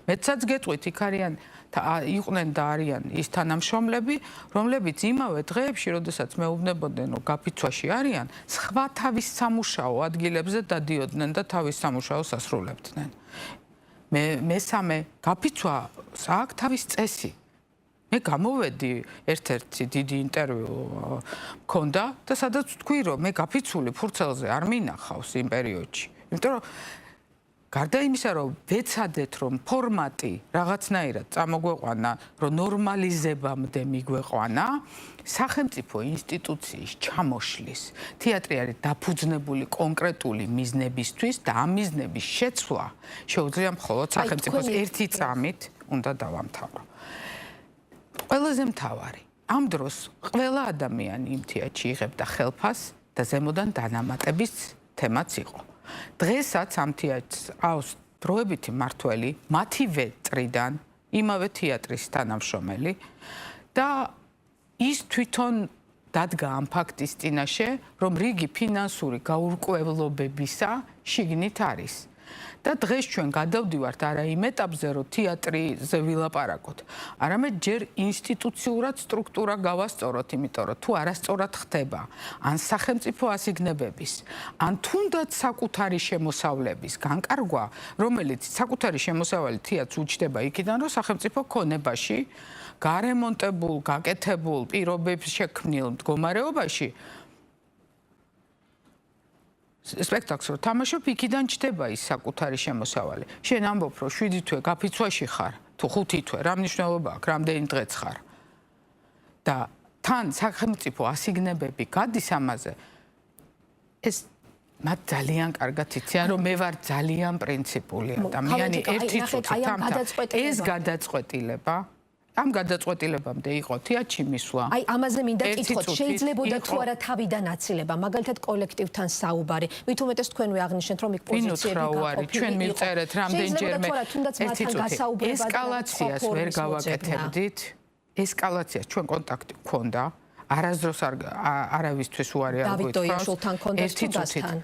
მეცაც გეტყვით, იქ არიან იყვნენ და არიან ის თანამშრომლები, რომლებიც იმავე დღეებში, როდესაც მეუბნებოდნენ, რომ გაფიცვაში არიან, სხვა თავის სამუშაო ადგილებზე დადიოდნენ და თავის სამუშაოს ასრულებდნენ. მესამე გაფიცვას აქვს თავის წესი. მე გამოვედი ერთ-ერთი დიდი ინტერვიუ მქონდა და სადაც ვთქვი, რომ მე გაფიცული ფურცელზე არ მინახავს იმ პერიოდში. იმიტომ რომ გარდა იმისა, რომ ვეცადეთ, რომ ფორმატი რაღაცნაირად წამოგვეყვანა, რომ ნორმალიზებამდე მიგვეყვანა, სახელმწიფო ინსტიტუციის ჩამოშლის თეატრი არის დაფუძნებული კონკრეტული მიზნებისთვის და ამ მიზნების შეცვლა შეუძლია მხოლოდ სახელმწიფოს ერთი წამით უნდა დავამთავრო. ყველაზე მთავარი, ამ დროს ყველა ადამიანი იმ თეატრში იღებდა ხელფას და ზემოდან დანამატების თემაც იყო. დღესაც ამ თეატრს ყავს დროებითი მმართველი, მათივე წრიდან, იმავე თეატრის თანამშრომელი და ის თვითონ დადგა ამ ფაქტის წინაშე, რომ რიგი ფინანსური გაურკვევლობებისა შიგნით არის. და დღეს ჩვენ გადავდივართ არა იმ ეტაპზე, რომ თეატრიზე ვილაპარაკოთ, არამედ ჯერ ინსტიტუციურად სტრუქტურა გავასწოროთ, იმიტომ რომ თუ არასწორად ხდება, ან სახელმწიფო ასიგნებების, ან თუნდაც საკუთარი შემოსავლების განკარგვა, რომელიც საკუთარი შემოსავალი თეატრს უჩნდება იქიდან, რომ სახელმწიფო ქონებაში, გარემონტებულ, გაკეთებულ პირობებს შექმნილ მდგომარეობაში სპექტაკლს რო თამაშობ, იქიდან ჩდება ის საკუთარი შემოსავალი. შენ ამბობ, რომ 7 თვე გაფიცვაში ხარ, თუ 5 თვე, რა მნიშვნელობა აქვს, რამდენი დღეც ხარ. და თან სახელმწიფო ასიგნებები გადის ამაზე. ეს მათ ძალიან კარგად იციან, რომ მე ვარ ძალიან პრინციპული ადამიანი, ერთი წუთი ეს გადაწყვეტილება ამ გადაწყვეტილებამდე იყო თეატრში მისვლა. აი, ამაზე მინდა კითხოთ, შეიძლებოდა თუ არა თავიდან აცილება, მაგალითად კოლექტივთან საუბარი. მით უმეტეს თქვენვე აღნიშნეთ, რომ იქ პოზიციები გაყოფილი იყო. ჩვენ მივწერეთ რამდენჯერმე ესკალაციას ვერ გავაკეთებდით. ესკალაციას ჩვენ კონტაქტი გვქონდა. არასდროს არავისთვის უარი არ დავით დოიაშვილთან კონდეს თუ დასთან?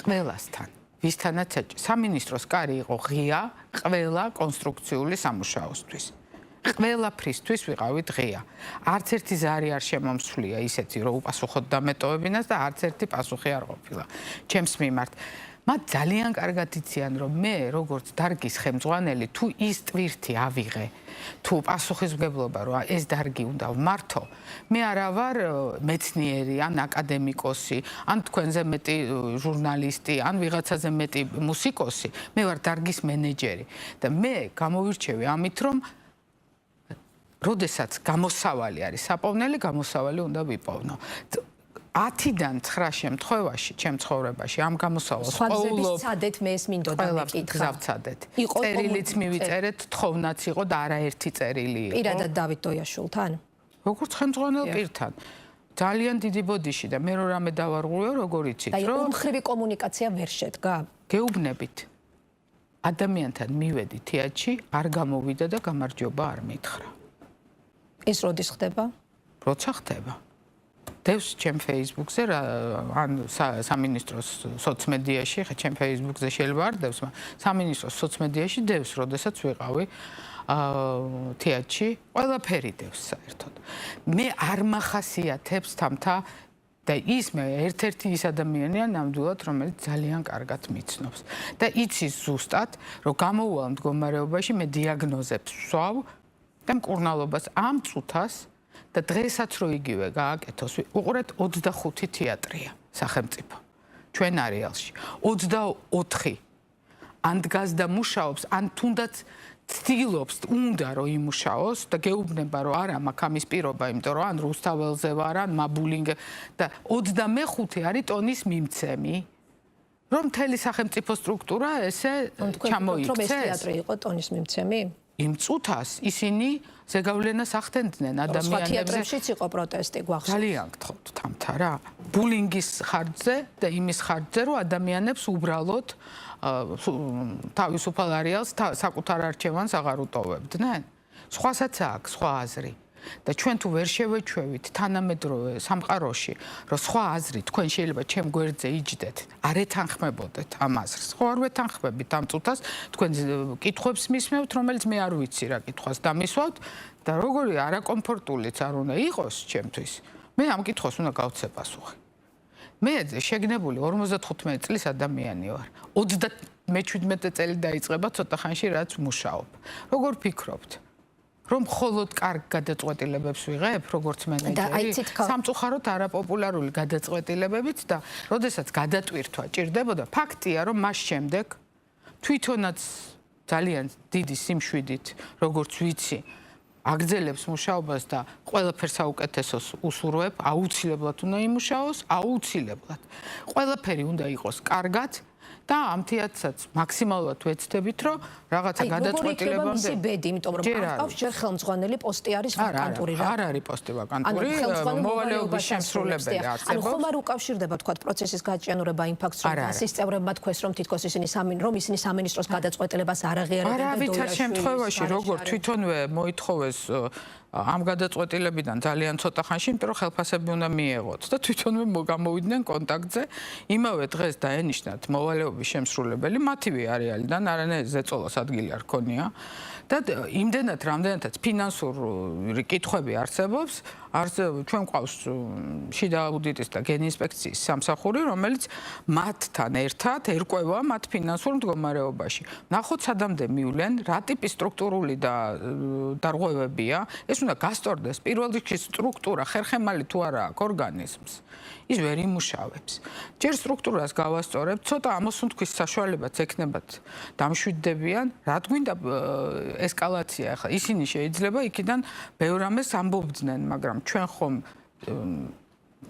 ყველასთან. ვისთანაც სამინისტროს კარი იყო ღია ყველა კონსტრუქციული სამუშაოსთვის. ყველაფრისთვის ვიყავით ღია. არც ერთი ზარი არ შემომსვლია ისეთი, რომ უპასუხოდ დამეტოვებინას და არც ერთი პასუხი არ ყოფილა ჩემს მიმართ. მათ ძალიან კარგად იციან, რომ მე როგორც დარგის ხელმძღვანელი თუ ის ტვირთი ავიღე, თუ პასუხისმგებლობა რომ ეს დარგი უნდა ვმართო, მე არა ვარ მეცნიერი ან აკადემიკოსი, ან თქვენზე მეტი ჟურნალისტი, ან ვიღაცაზე მეტი მუსიკოსი, მე ვარ დარგის მენეჯერი და მე გამოვირჩევი ამით, რომ როდესაც გამოსავალი არის საპოვნელი, გამოსავალი უნდა ვიპოვნო. 10-დან 9 შემთხვევაში ჩემ ცხოვრებაში ამ გამოსავალს სხვადასხვა ცადეთ მე ეს მინდოდა მეკითხა. გავცადეთ. წერილიც მივიწერეთ, თხოვნაც იყო და არაერთი წერილი იყო. პირადად დავით დოიაშვილთან? როგორც ხელმძღვანელ პირთან. ძალიან დიდი ბოდიში და მე რომ რამე დავარღვიო, როგორ იცით, რომ უმხრივი კომუნიკაცია ვერ შედგა. გეუბნებით. ადამიანთან მივედი თეატრში, არ გამოვიდა და გამარჯობა არ მითხრა. ეს როდის ხდება? როცა ხდება. დევს ჩემ Facebook-ზე ან სამინისტროს სოციმედიაში, ხა ჩემ Facebook-ზე შეიძლება არ დევს, მაგრამ სამინისტროს სოციმედიაში დევს, როდესაც ვიყავი თეატრში, ყველაფერი დევს საერთოდ. მე არ მახასიათებს თამთა და ის მე ერთ-ერთი ის ადამიანია ნამდვილად, რომელიც ძალიან კარგად მიცნობს და იცის ზუსტად, რომ გამოვვალ მდგომარეობაში მე დიაგნოზებს ვსვავ და მკურნალობას ამ წუთას და დღესაც რო იგივე გააკეთოს, უყურეთ 25 თეატრია სახელმწიფო ჩვენ არეალში. 24 ან დგას და მუშაობს, ან თუნდაც ცდილობს, უნდა რომ იმუშაოს და გეუბნება რომ არა მაქვს ამის პირობა, იმიტომ რომ ან რუსთაველზე ვარ, ან მაბულინგ და 25 არის ტონის მიმცემი. რომ მთელი სახელმწიფო სტრუქტურა ესე ჩამოიქცეს. რომ ეს თეატრი იყო ტონის მიმცემი? იმ წუთას ისინი ზეგავლენას ახდენდნენ ადამიანებზე. სხვა თეატრებშიც იყო პროტესტი, გვახსოვს. ძალიან გთხოვთ თამთა რა. ბულინგის ხარჯზე და იმის ხარჯზე, რომ ადამიანებს უბრალოდ თავისუფალ არეალს საკუთარ არჩევანს აღარ უტოვებდნენ. სხვასაც აქვს სხვა აზრი. და ჩვენ თუ ვერ შევეჩვევით თანამედროვე სამყაროში, რომ სხვა აზრი თქვენ შეიძლება ჩემ გვერდზე იჯდეთ, არ ეთანხმებოდეთ ამ აზრს. ხო არ ვეთანხმებით ამ წუთას, თქვენ კითხვებს მისმევთ, რომელიც მე არ ვიცი რა კითხვას დამისვავთ და როგორი არაკომფორტულიც არ უნდა იყოს ჩემთვის. მე ამ კითხვას უნდა გავცე პასუხი. მე შეგნებული 55 წლის ადამიანი ვარ. 37 წელი დაიწყება ცოტა ხანში რაც მუშაობ. როგორ ფიქრობთ? რომ მხოლოდ კარგ გადაწყვეტილებებს ვიღებ, როგორც მენეჯერი, სამწუხაროდ არაპოპულარული გადაწყვეტილებებით და როდესაც გადატვირთვა ჭირდებოდა, ფაქტია, რომ მას შემდეგ თვითონაც ძალიან დიდი სიმშვიდით, როგორც ვიცი, აგრძელებს მუშაობას და ყველაფერს საუკეთესოს უსურვებ, აუცილებლად უნდა იმუშაოს, აუცილებლად. ყველაფერი უნდა იყოს კარგად. და ამ თეატრსაც მაქსიმალურად ვეცდებით, რომ რაღაცა გადაწყვეტილებამდე. ისე ბედი, იმიტომ რომ აღყავს ჯერ ხელმძღვანელი პოსტი არის ვაკანტური რა. არ არის პოსტი ვაკანტური, მოვალეობის შემსრულებელი არსებობს. ანუ ხომ არ უკავშირდება თქვა პროცესის გაჭიანურება იმ ფაქტს, რომ ასის წევრებმა თქვეს, რომ თითქოს ისინი სამინისტროს გადაწყვეტილებას არ აღიარებენ და არავითარ შემთხვევაში, როგორ თვითონვე მოითხოვეს ამ გადაწყვეტილებიდან ძალიან ცოტა ხანში, იმიტომ რომ ხელფასები უნდა მიეღოთ და თვითონვე გამოვიდნენ კონტაქტზე. იმავე დღეს დაენიშნათ მოვალეობის შემსრულებელი, მათივე არეალიდან, არანაირი ზეწოლას ადგილი არ ქონია და იმდენად რამდენადაც ფინანსური კითხვები არსებობს, ჩვენ ყავს შიდა აუდიტის და გენინსპექციის სამსახური, რომელიც მათთან ერთად ერკვევა მათ ფინანსურ მდგომარეობაში. ნახოთ სადამდე მივლენ, რა ტიპის სტრუქტურული დარღვევებია, ეს უნდა გასწორდეს პირველ რიგში სტრუქტურა, ხერხემალი თუ არა აქვს ორგანიზმს. ის ვერ იმუშავებს. ჯერ სტრუქტურას გავასწორებთ, ცოტა ამოსუნთქვის საშუალებაც ექნებათ დამშვიდდებიან, რა გვინდა ესკალაცია ახლა. ისინი შეიძლება იქიდან ბევრ ამას ამბობდნენ, მაგრამ ჩვენ ხომ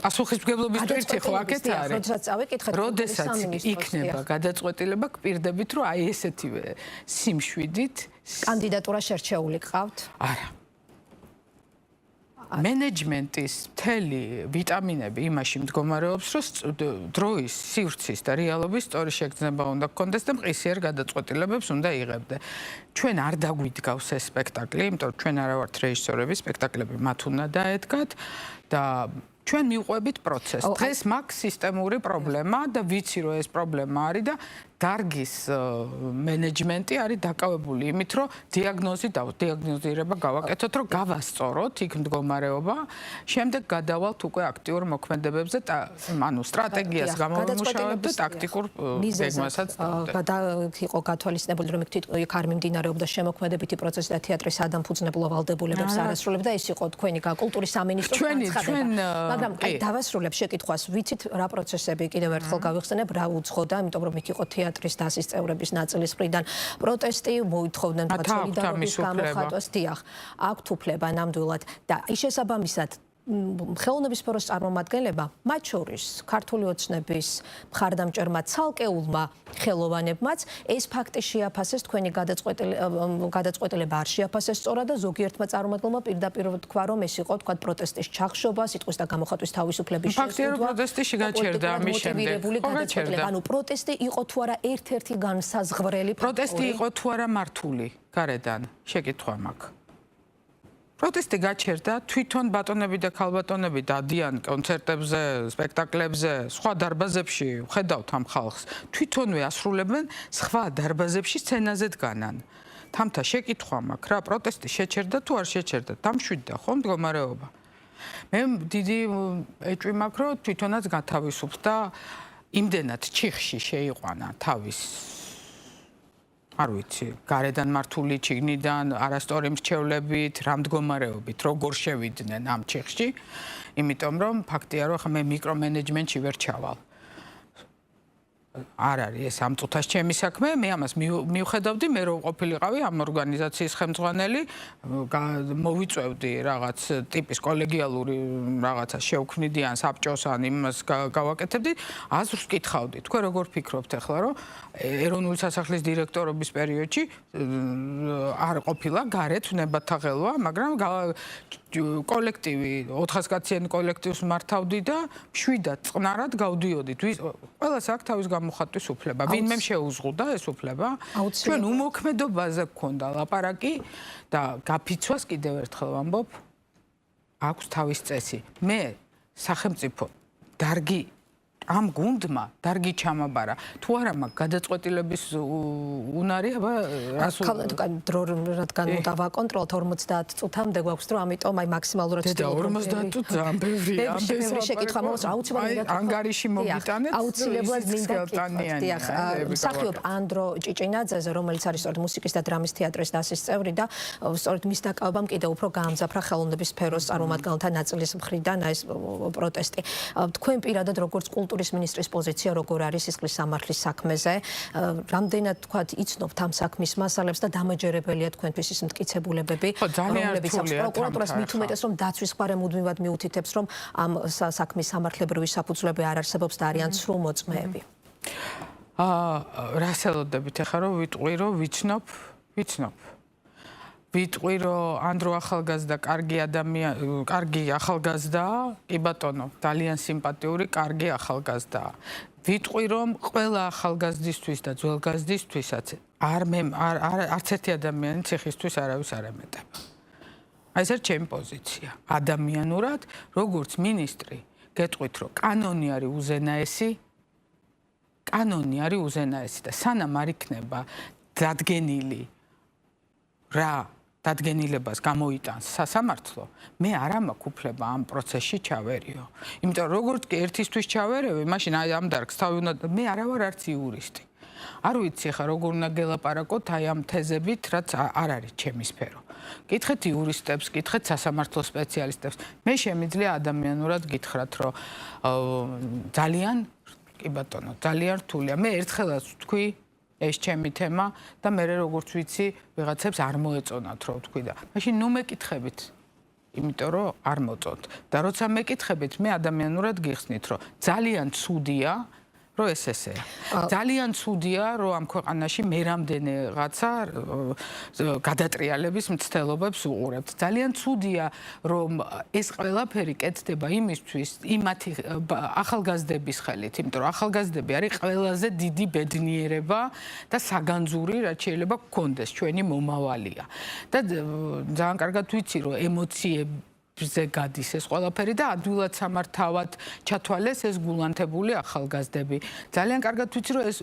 პასუხისმგებლობის ტვირთი ხო აქეთ არის. როდესაც წავიკითხეთ, როდესაც იქნება გადაწყვეტილება, გპირდებით, რომ აი ესეთივე სიმშვიდით კანდიდატურა შერჩეული გყავთ? არა. მენეჯმენტის მთელი ვიტამინები იმაში მდგომარეობს, რომ დროის, სივრცის და რეალობის სწორი შეგრძნება უნდა გქონდეს და მყისიერ გადაწყვეტილებებს უნდა იღებდე. ჩვენ არ დაგვიდგავს ეს სპექტაკლი, იმიტომ რომ ჩვენ არა ვართ რეჟისორები, სპექტაკლები მათ უნდა დაედგათ და ჩვენ მივყვებით პროცესს. დღეს მაქვს სისტემური პრობლემა და ვიცი რომ ეს პრობლემა არის და დარგის მენეჯმენტი არის დაკავებული იმით, რომ დიაგნოზირება გავაკეთოთ, რომ გავასწოროთ იქ მდგომარეობა, შემდეგ გადავალთ უკვე აქტიურ მოქმედებებზე, ანუ სტრატეგიას გამოვიმუშავებთ და ტაქტიკურ გეგმასაც დავდეთ. იყო გათვალისწინებული, რომ იქ არ მიმდინარეობდა შემოქმედებითი პროცესი და თეატრის ადამფუძნებლო ვალდებულებებს არასრულებდა, ეს იყო თქვენი კულტურის სამინისტროს განცხადება. მაგრამ დავასრულებ შეკითხვას, ვიცით რა პროცესები კიდევ ერთხელ გავიხსენებ, რა უცხოდა, იმიტომ რომ იქ იყო თეატრის დასის წევრების ნაწილის მხრიდან პროტესტი, მოითხოვდნენ სოლიდარობის გამოხატვას, დიახ, აქვთ უფლება ნამდვილად და ის შესაბამისად ხელოვნების სფეროს წარმომადგენლებმა, მათ შორის ქართული ოცნების მხარდამჭერმა ცალკეულმა ხელოვანებმაც ეს ფაქტი შეაფასეს, თქვენი გადაწყვეტილება არ შეაფასეს სწორად და ზოგიერთმა წარმომადგენელმა პირდაპირ თქვა, რომ ეს იყო თქვა პროტესტის ჩახშობა, სიტყვის და გამოხატვის თავისუფლების შეზღუდვა. ფაქტია, რომ პროტესტი გაჩერდა ამის შემდეგ. ანუ პროტესტი იყო თუ არა ერთ-ერთი განსაზღვრელი ფაქტორი? პროტესტი იყო თუ არა მართული გარედან? შეკითხვა მაქვს. პროტესტი გაჩერდა, თვითონ ბატონები და ქალბატონები დადიან კონცერტებზე, სპექტაკლებზე, სხვა დარბაზებში, ხედავთ ამ ხალხს, თვითონვე ასრულებენ სხვა დარბაზებში სცენაზე დგანან. თამთა შეკითხვა მაქვს რა, პროტესტი შეჩერდა თუ არ შეჩერდა? დამშვიდდა ხო მდგომარეობა? მე დიდი ეჭვი მაქვს, რომ თვითონაც გათავისუფლდა, იმდენად ჩიხში შეიყვანა თავის არ ვიცი, გარედან მართული ჩიგნიდან, არასწორი მრჩევლებით, რა მდგომარეობით, როგორ შევიდნენ ამ ჩიხში, იმიტომ რომ ფაქტია, რომ მე მიკრომენეჯმენტში ვერ ჩავალ. არ არის ეს ამ წუთას ჩემი საქმე, მე ამას მივხედავდი, მე რო ყოფილიყავი ამ ორგანიზაციის ხელმძღვანელი, მოვიწევდი რაღაც ტიპის კოლეგიალური რაღაცა შევქმნიდი ან საბჭოს ან იმას გავაკეთებდი, აზრს ვკითხავდი. თქვენ როგორ ფიქრობთ ახლა, რომ ეროვნული სასახლის დირექტორობის პერიოდში არ ყოფილა გარეთ ნებათა ღელვა, მაგრამ კოლექტივი 400 კაციანი კოლექტივს მართავდი და მშვიდად წყნარად გავდიოდით. ყველას აქვს თავის გამოხატვის უფლება. ვინმე შეუზღუდა ეს უფლება? ჩვენ უმოქმედობაზე გქონდა ლაპარაკი და გაფიცვას კიდევ ერთხელ ვამბობ, აქვს თავის წესი. მე სახელმწიფო დარგი ამ გუნდმა დარგი ჩამაბარა. თუ არა მაქვს გადაწყვეტილების უნარი, აბა დრო რადგან უნდა ვაკონტროლოთ 50 წუთამდე გვაქვს დრო, ამიტომ აი მაქსიმალურად და 50 წუთი ძალიან ბევრია. ამ შეკითხვა მოვა, აუცილებლად ანგარიში მოგიტანეთ. აუცილებლად მინდა გითხოთ. მსახიობ ანდრო ჭიჭინაძეზე, რომელიც არის სწორედ მუსიკის და დრამის თეატრის დასის წევრი და სწორედ მის დაკავებამ კიდევ უფრო გაამძაფრა ხელოვნების სფეროს წარმომადგენელთა ნაწილის მხრიდან ეს პროტესტი. თქვენ პირადად როგორც კულტურის მინისტრის პოზიცია როგორ არის სისხლის სამართლის საქმეზე? რამდენად თქვათ იცნობთ ამ საქმის მასალებს და დამაჯერებელია თქვენთვის ის მტკიცებულებები? რომლებიც აქვს პროკურატურას მით უმეტეს რომ დაცვის მხარე მუდმივად მიუთითებს რომ ამ საქმის სამართლებრივი საფუძვლები არ არსებობს და არიან ცრუ მოწმეები. რას ელოდებით ახლა რომ ვიტყვი რომ ვიცნობ? ვიტყვი რომ ანდრო ახალგაზრდა კარგი ახალგაზრდაა, კი ბატონო, ძალიან სიმპათიური, კარგი ახალგაზრდაა. ვიტყვი რომ ყველა ახალგაზრდისთვის და ძველგაზრდისთვისაც არც ერთი ადამიანი ციხისთვის არავის არ ემეტება. აი ეს არის ჩემი პოზიცია. ადამიანურად, როგორც მინისტრი, გეტყვით რომ კანონი არის უზენაესი და სანამ არ იქნება დადგენილი რა დადგენილებას გამოიტანს სასამართლო, მე არ მაქვს უფლება ამ პროცესში ჩავერიო. იმიტომ რომ როგორც კი ერთისთვის ჩავერევი, მაშინ აი ამ დარგს თავი უნდა მე არა ვარ არც იურისტი. არ ვიცი ხა როგორ უნდა გელაპარაკოთ აი ამ თეზებით, რაც არ არის ჩემი სფერო. კითხეთ იურისტებს, კითხეთ სასამართლო სპეციალისტებს. მე შემიძლია ადამიანურად გითხრათ, რომ ძალიან კი ბატონო, ძალიან რთულია. მე ერთხელაც ვთქვი ეს ჩემი თემა და მე როგორც ვიცი ვიღაცებს არ მოეწონათ რო ვთქვი და მაშინ ნუ მეკითხებით იმიტომ რომ არ მოწონთ და როცა მეკითხებით მე ადამიანურად გიხსნით რომ ძალიან ცუდია რომ ეს ესეა. ძალიან ცუდია, რომ ამ ქვეყანაში მე რამდენიღაცა გადატრიალების მცდელობებს უყურებთ. ძალიან ცუდია, რომ ეს ყველაფერი კეთდება იმისთვის, იმათი ახალგაზრდების ხელით, იმიტომ რომ ახალგაზრდები არის ყველაზე დიდი ბედნიერება და საგანძური, რაც შეიძლება გქონდეს, ჩვენი მომავალია. და ძალიან კარგად ვიცი, რომ ემოციები ზე გადის ეს ყველაფერი და ადვილად სამართავად ჩათვალეს ეს გულანთებული ახალგაზრდები. ძალიან კარგად ვიცი, რომ ეს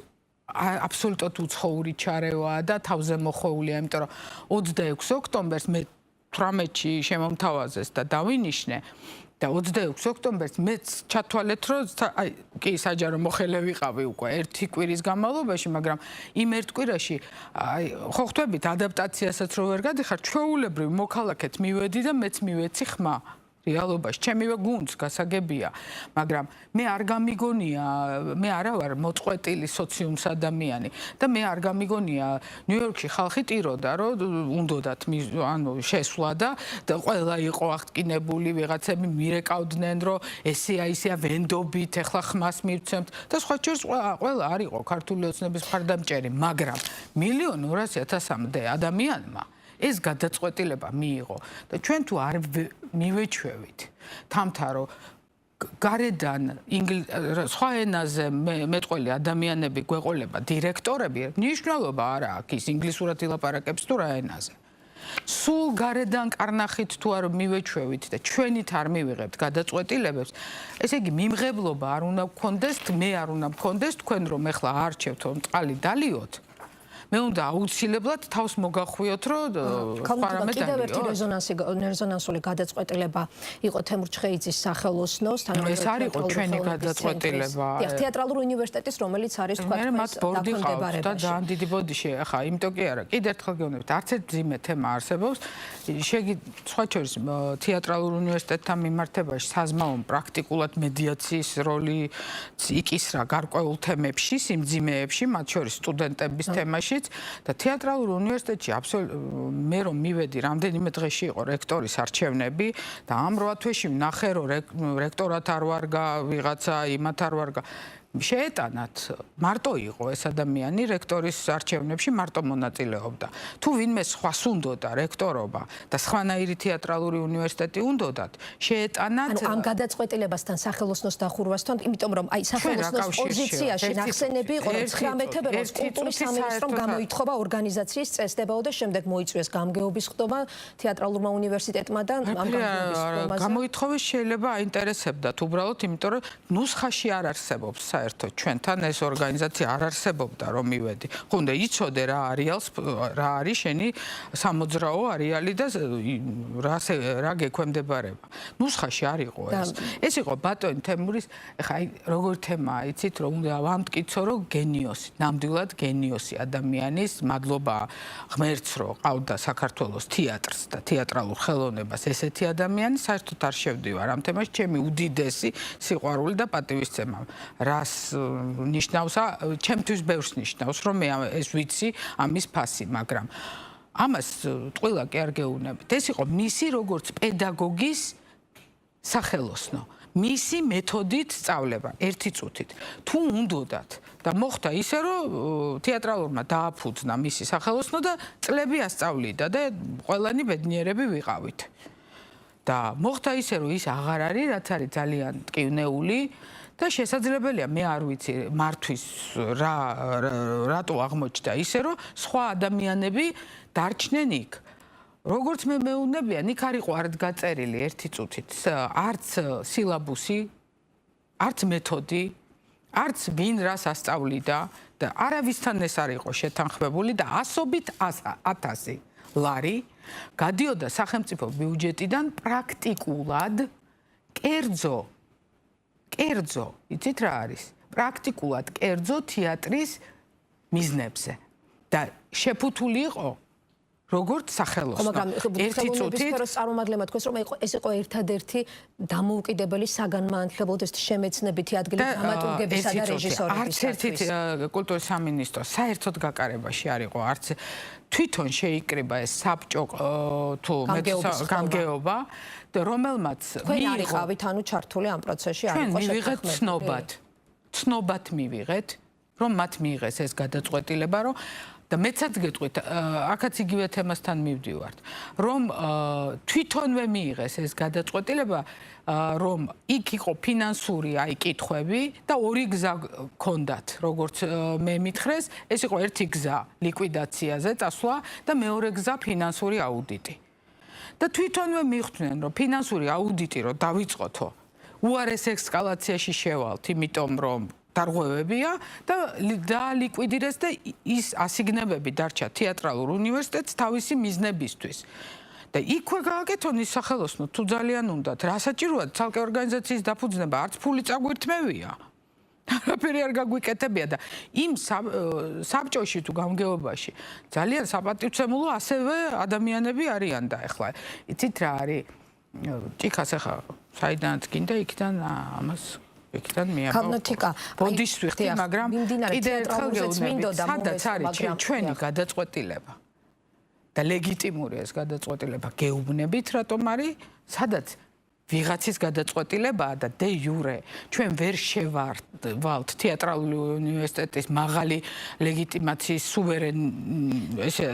აბსოლუტურად უცხოური ჩარევაა და თავზე მოხვეულია, იმიტომ რომ 26 ოქტომბერს მე 18-ში შემომთავაზეს და დავინიშნე და 26 ოქტომბერს მეც ჩათვალეთ, რომ აი კი საჯარო მოხელე ვიყავი უკვე ერთი კვირის განმავლობაში, მაგრამ იმ ერთ კვირაში აი ხო ხვდებით ადაპტაციასაც რო ვერ გადიხარ, ჩვეულებრივ მოქალაქეთ მივედი და მეც მივეცი ხმა. რეალობაში ჩემივე გუნდს გასაგებია, მაგრამ მე არ გამიგონია, მე არა ვარ მოწყვეტილი სოციუმის ადამიანი და მე არ გამიგონია ნიუ-იორკში ხალხი ტიროდა, რომ უნდათ ანუ შესვლა და ყველა იყო აღტკინებული, ვიღაცები მირეკავდნენ, რომ ესეა ისეა ვენდობით, ეხლა ხმას მივცემთ და სხვა შორის ყველა არ იყო ქართული ოცნების მხარდამჭერი, მაგრამ 1.200.000-მდე ადამიანმა ეს გადაწყვეტილება მიიღო და ჩვენ თუ არ მივეჩვევით თამთა რომ გარედან სხვა ენაზე მეტყველი ადამიანები გვეყოლება დირექტორები მნიშვნელობა არ აქვს ის ინგლისურად ილაპარაკებს თუ რა ენაზე სულ გარედან კარნახით თუ არ მივეჩვევით და ჩვენით არ მივიღებთ გადაწყვეტილებებს ესე იგი მიმღებლობა არ უნდა გქონდეს მე არ უნდა მქონდეს თქვენ რომ ეხლა არჩევთ რომ წყალი დალიოთ მე უნდა აუცილებლად თავს მოგახვიოთ, რომ პარამეტრები კიდევ ერთი რეზონანსული გადაწყვეტილება იყო თემურ ჩხეიძის სახელოსნოს, ეს არ იყო ჩვენი გადაწყვეტილება. თეატრალური უნივერსიტეტის, რომელიც არის თქვა დაქვემდებარებაში. და ძალიან დიდი ბოდიში, ახლა იმიტომ კი არა, კიდევ ერთხელ გეუბნებით, არც ერთ ძიმე თემა არსებობს. სხვა შორის თეატრალურ უნივერსიტეტთან მიმართებაში საზმაო პრაქტიკულად მედიაციის როლი იკისრა გარკვეულ თემებში, სიმძიმეებში, მათ შორის სტუდენტების თემაში და თეატრალურ უნივერსიტეტში მე რომ მივედი რამდენიმე დღეში იყო რექტორის არჩევნები და ამ 8 თვეში ვნახე რომ რექტორად არ ვარგა ვიღაცა იმათ არ ვარგა შეეტანათ მარტო იყო ეს ადამიანი რექტორის არჩევნებში მარტო მონაწილეობდა თუ ვინმე სხვას უნდოდა რექტორობა და სხვანაირი თეატრალური უნივერსიტეტი უნდოდათ შეეტანათ ამ გადაწყვეტილებასთან სახელოსნოს დახურვასთან იმიტომ რომ აი სახელოსნოს პოზიციაში ნახსენები იყო რომ 19 თებერვალს კულტურის სამინისტრომ გამოითხოვა ორგანიზაციის წესდებაო და შემდეგ მოიწვიეს გამგეობის ხდომა თეატრალურმა უნივერსიტეტმა და ამ გამგეობის გამოითხოვეს შეიძლება აინტერესებდათ უბრალოდ იმიტომ რომ ნუსხაში არ არსებობს საერთოდ ჩვენთან ეს ორგანიზაცია არ არსებობდა რომ მივედი. ხო უნდა იცოდე რა არის შენი სამოძრაო არეალი და რა გექვემდებარება. ნუსხაში არ იყო ეს. ეს იყო ბატონი თემურის, ეხა როგორ თემაა, იცით რომ უნდა ვამტკიცო რომ გენიოსი, ნამდვილად გენიოსი ადამიანის მადლობა ღმერთს რომ ყავდა საქართველოს თეატრს და თეატრალურ ხელოვნებას ესეთი ადამიანი საერთოდ არ შევდივარ ამ თემაში ჩემი უდიდესი სიყვარული და პატივისცემა. რას ნიშნავს ჩემთვის ბევრს ნიშნავს რომ მე ეს ვიცი ამის ფასი მაგრამ ამას ტყუილა კი არ გეუბნებით ეს იყო მისი როგორც პედაგოგის სახელოსნო მისი მეთოდით სწავლება ერთი წუთით თუ უნდოდათ და მოხდა ისე რომ თეატრალურმა დააფუძნა მისი სახელოსნო და წლები ასწავლიდა და ყველანი ბედნიერები ვიყავით და მოხდა ისე რომ ის აღარ არის რაც არის ძალიან ტკივნეული და შესაძლებელია მე არ ვიცი მართვის რატო აღმოჩნდა ისე რომ სხვა ადამიანები დარჩნენ იქ როგორც მე მეუბნებიან იქ არ იყო არ გაწერილი ერთი წუთით არც სილაბუსი არც მეთოდი არც ვინ რას ასწავლიდა და არავისთან ეს არ იყო შეთანხმებული და ასობით 1000 ლარი გადიოდა სახელმწიფო ბიუჯეტიდან პრაქტიკულად კერძო, იცით რა არის? პრაქტიკულად კერძო თეატრის მიზნებზე და შეფუთული იყო როგორც სახელოსნო. ერთი წუთით წარმომადგენლებმა თქვეს რომ ეს იყო ერთადერთი დამოუკიდებელი საგანმანათლებლო შემეცნებითი ადგილი დრამატურგებისა და რეჟისორების. არც ერთი კულტურის სამინისტრო საერთოდ გაკარებაში არ იყო, არც თვითონ შეიკრიბა ეს საბჭო თუ გამგეობა და რომელმაც თქვენ არ იყავით ანუ ჩართული ამ პროცესში არ იყო შეთანხმებული. ჩვენ მივიღეთ ცნობად. ცნობად მივიღეთ, რომ მათ მიიღეს ეს გადაწყვეტილება, რომ და მეცაც გეტყვით, აქაც იგივე თემასთან მივდივართ, რომ თვითონვე მიიღეს ეს გადაწყვეტილება, რომ იქ იყო ფინანსური კითხვები და ორი გზა ჰქონდათ, როგორც მე მითხრეს, ეს იყო ერთი გზა ლიკვიდაციაზე წასვლა და მეორე გზა ფინანსური აუდიტი. და თვითონვე მიხვდნენ, რომ ფინანსური აუდიტი რომ დავიწყოთო, უარეს ესკალაციაში შევალთ, იმიტომ რომ დარღვევებია და დალიკვიდირეს და ის ასიგნებები დარჩა თეატრალურ უნივერსიტეტს თავისი მიზნებისთვის. და იქვე გააკეთონ ის სახელოსნო, თუ ძალიან უნდათ, რა საჭიროა ცალკე ორგანიზაციის დაფუძნება, არც ფული წაგვირთმევია. არაფერი არ გაგვიკეთებია და იმ საბჭოში თუ გამგეობაში ძალიან საპატივცემულო ასევე ადამიანები არიან და ახლა იცით რა არის ჭიქას ახლა საიდანაც გინდა იქიდან ამას იქიდან ქალნოთიკა ბოდის ვიხდი მაგრამ კიდე ერთხელ გეუბნები სადაც არის ჩვენი გადაწყვეტილება და ლეგიტიმური ეს გადაწყვეტილება გეუბნებით რატომ არის სადაც ვიღაცის გადაწყვეტილებაა და დე იურე ჩვენ ვერ შევართ თეატრალური უნივერსიტეტის მაღალი ლეგიტიმაციის სუვერენ ესე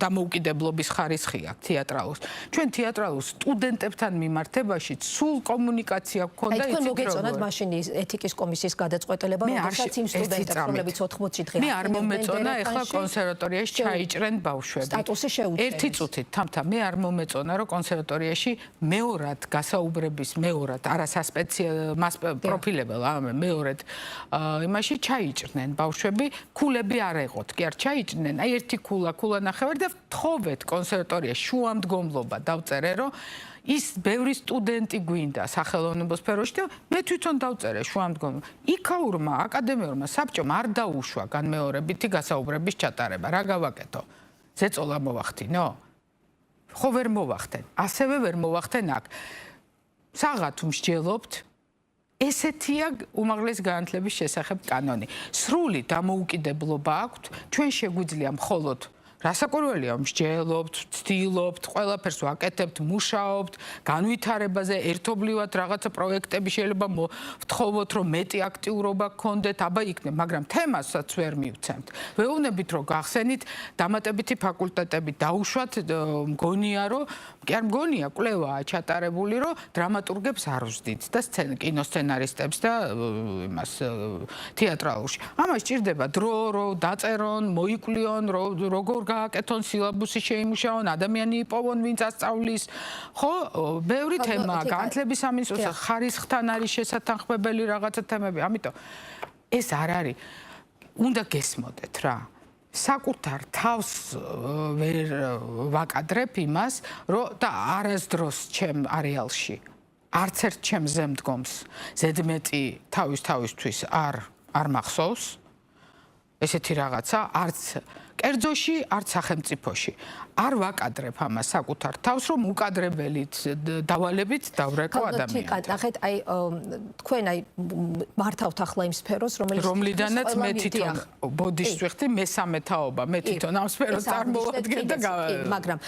დამოუკიდებლობის ხარისხი აქვს თეატრალურს ჩვენ თეატრალურ სტუდენტებთან მიმართებაში სულ კომუნიკაცია გქონდა იცით როგორ მოგეწონათ მაშინ ეთიკის კომისიის გადაწყვეტილება როდესაც იმ სტუდენტებს რომლებიც 80 დღე მე არ მომეწონა ახლა კონსერვატორიაში ჩაიჭრენ ბავშვები სტატუსი შეუძლია ერთი წუთით თამთა მე არ მომეწონა რომ კონსერვატორიაში მეორად გასაუბრებელი მეორად მას პროფილებელ მეორად იმაში ჩაიჭრნენ ბავშვები ქულები არ ეყოთ კი არ ჩაიჭრნენ აი ერთი ქულა ნახევარი და ვთხოვეთ კონსერვატორიაში შუამდგომლობა დავწერე რომ ის ბევრი სტუდენტი გვინდა სახელოვნებო სფეროში და მე თვითონ დავწერე შუამდგომლობა იქაურმა აკადემიურმა საბჭომ არ დაუშვა განმეორებითი გასაუბრების ჩატარება რა გავაკეთო ზეწოლა მოვახდინო ხო ვერ მოვახდენ ასევე ვერ მოვახდენ აქ საღათ მსჯელობთ ესეთია უმაღლესი განათლების შესახებ კანონი სრული დამოუკიდებლობა აქვთ ჩვენ შეგვიძლია მხოლოდ რასაკვირველია მსჯელობთ ვცდილობთ ყველაფერს ვაკეთებთ მუშაობთ განვითარებაზე ერთობლივად რაღაცა პროექტები შეიძლება ვთხოვოთ რომ მეტი აქტიურობა გქონდეთ აბა იქნებ მაგრამ თემასაც ვერ მივცემთ ვეუბნებით რომ გახსენით დამატებითი ფაკულტეტები დაუშვათ მგონია რომ კი არ მგონია კვლევაა ჩატარებული რომ დრამატურგებს არ ვსდით და კინოსცენარისტებს და იმას თეატრალურში ამას ჭირდება დრო რომ დაწერონ მოიკვლიონ როგორ გააკეთონ სილაბუსი შეიმუშაონ ადამიანი იპოვონ ვინც ასწავლის ხო ბევრი თემაა განათლების სამინისტროს ხარისხთან არის შესათანხმებელი რაღაცა თემები ამიტომ ეს არ არის უნდა გესმოდეთ რა საკუთარ თავს ვერ ვაკადრებ იმას რომ და არასდროს ჩემ არეალში არც ერთ ჩემზე მდგომს ზედმეტი თავისთვის არ მახსოვს ესეთი რაღაცა არც კერძოში არც სახელმწიფოში არ ვაკადრებ ამას საკუთარ თავს რომ უკადრებელით დავალებით დავრეკო ადამიანს. ნახეთ აი თქვენ აი მართავთ ახლა იმ სფეროს რომლიდანაც მე თვითონ ბოდიშს ვიხდი მესამე თაობა მე თვითონ ამ სფეროს წარმოვადგენ და მაგრამ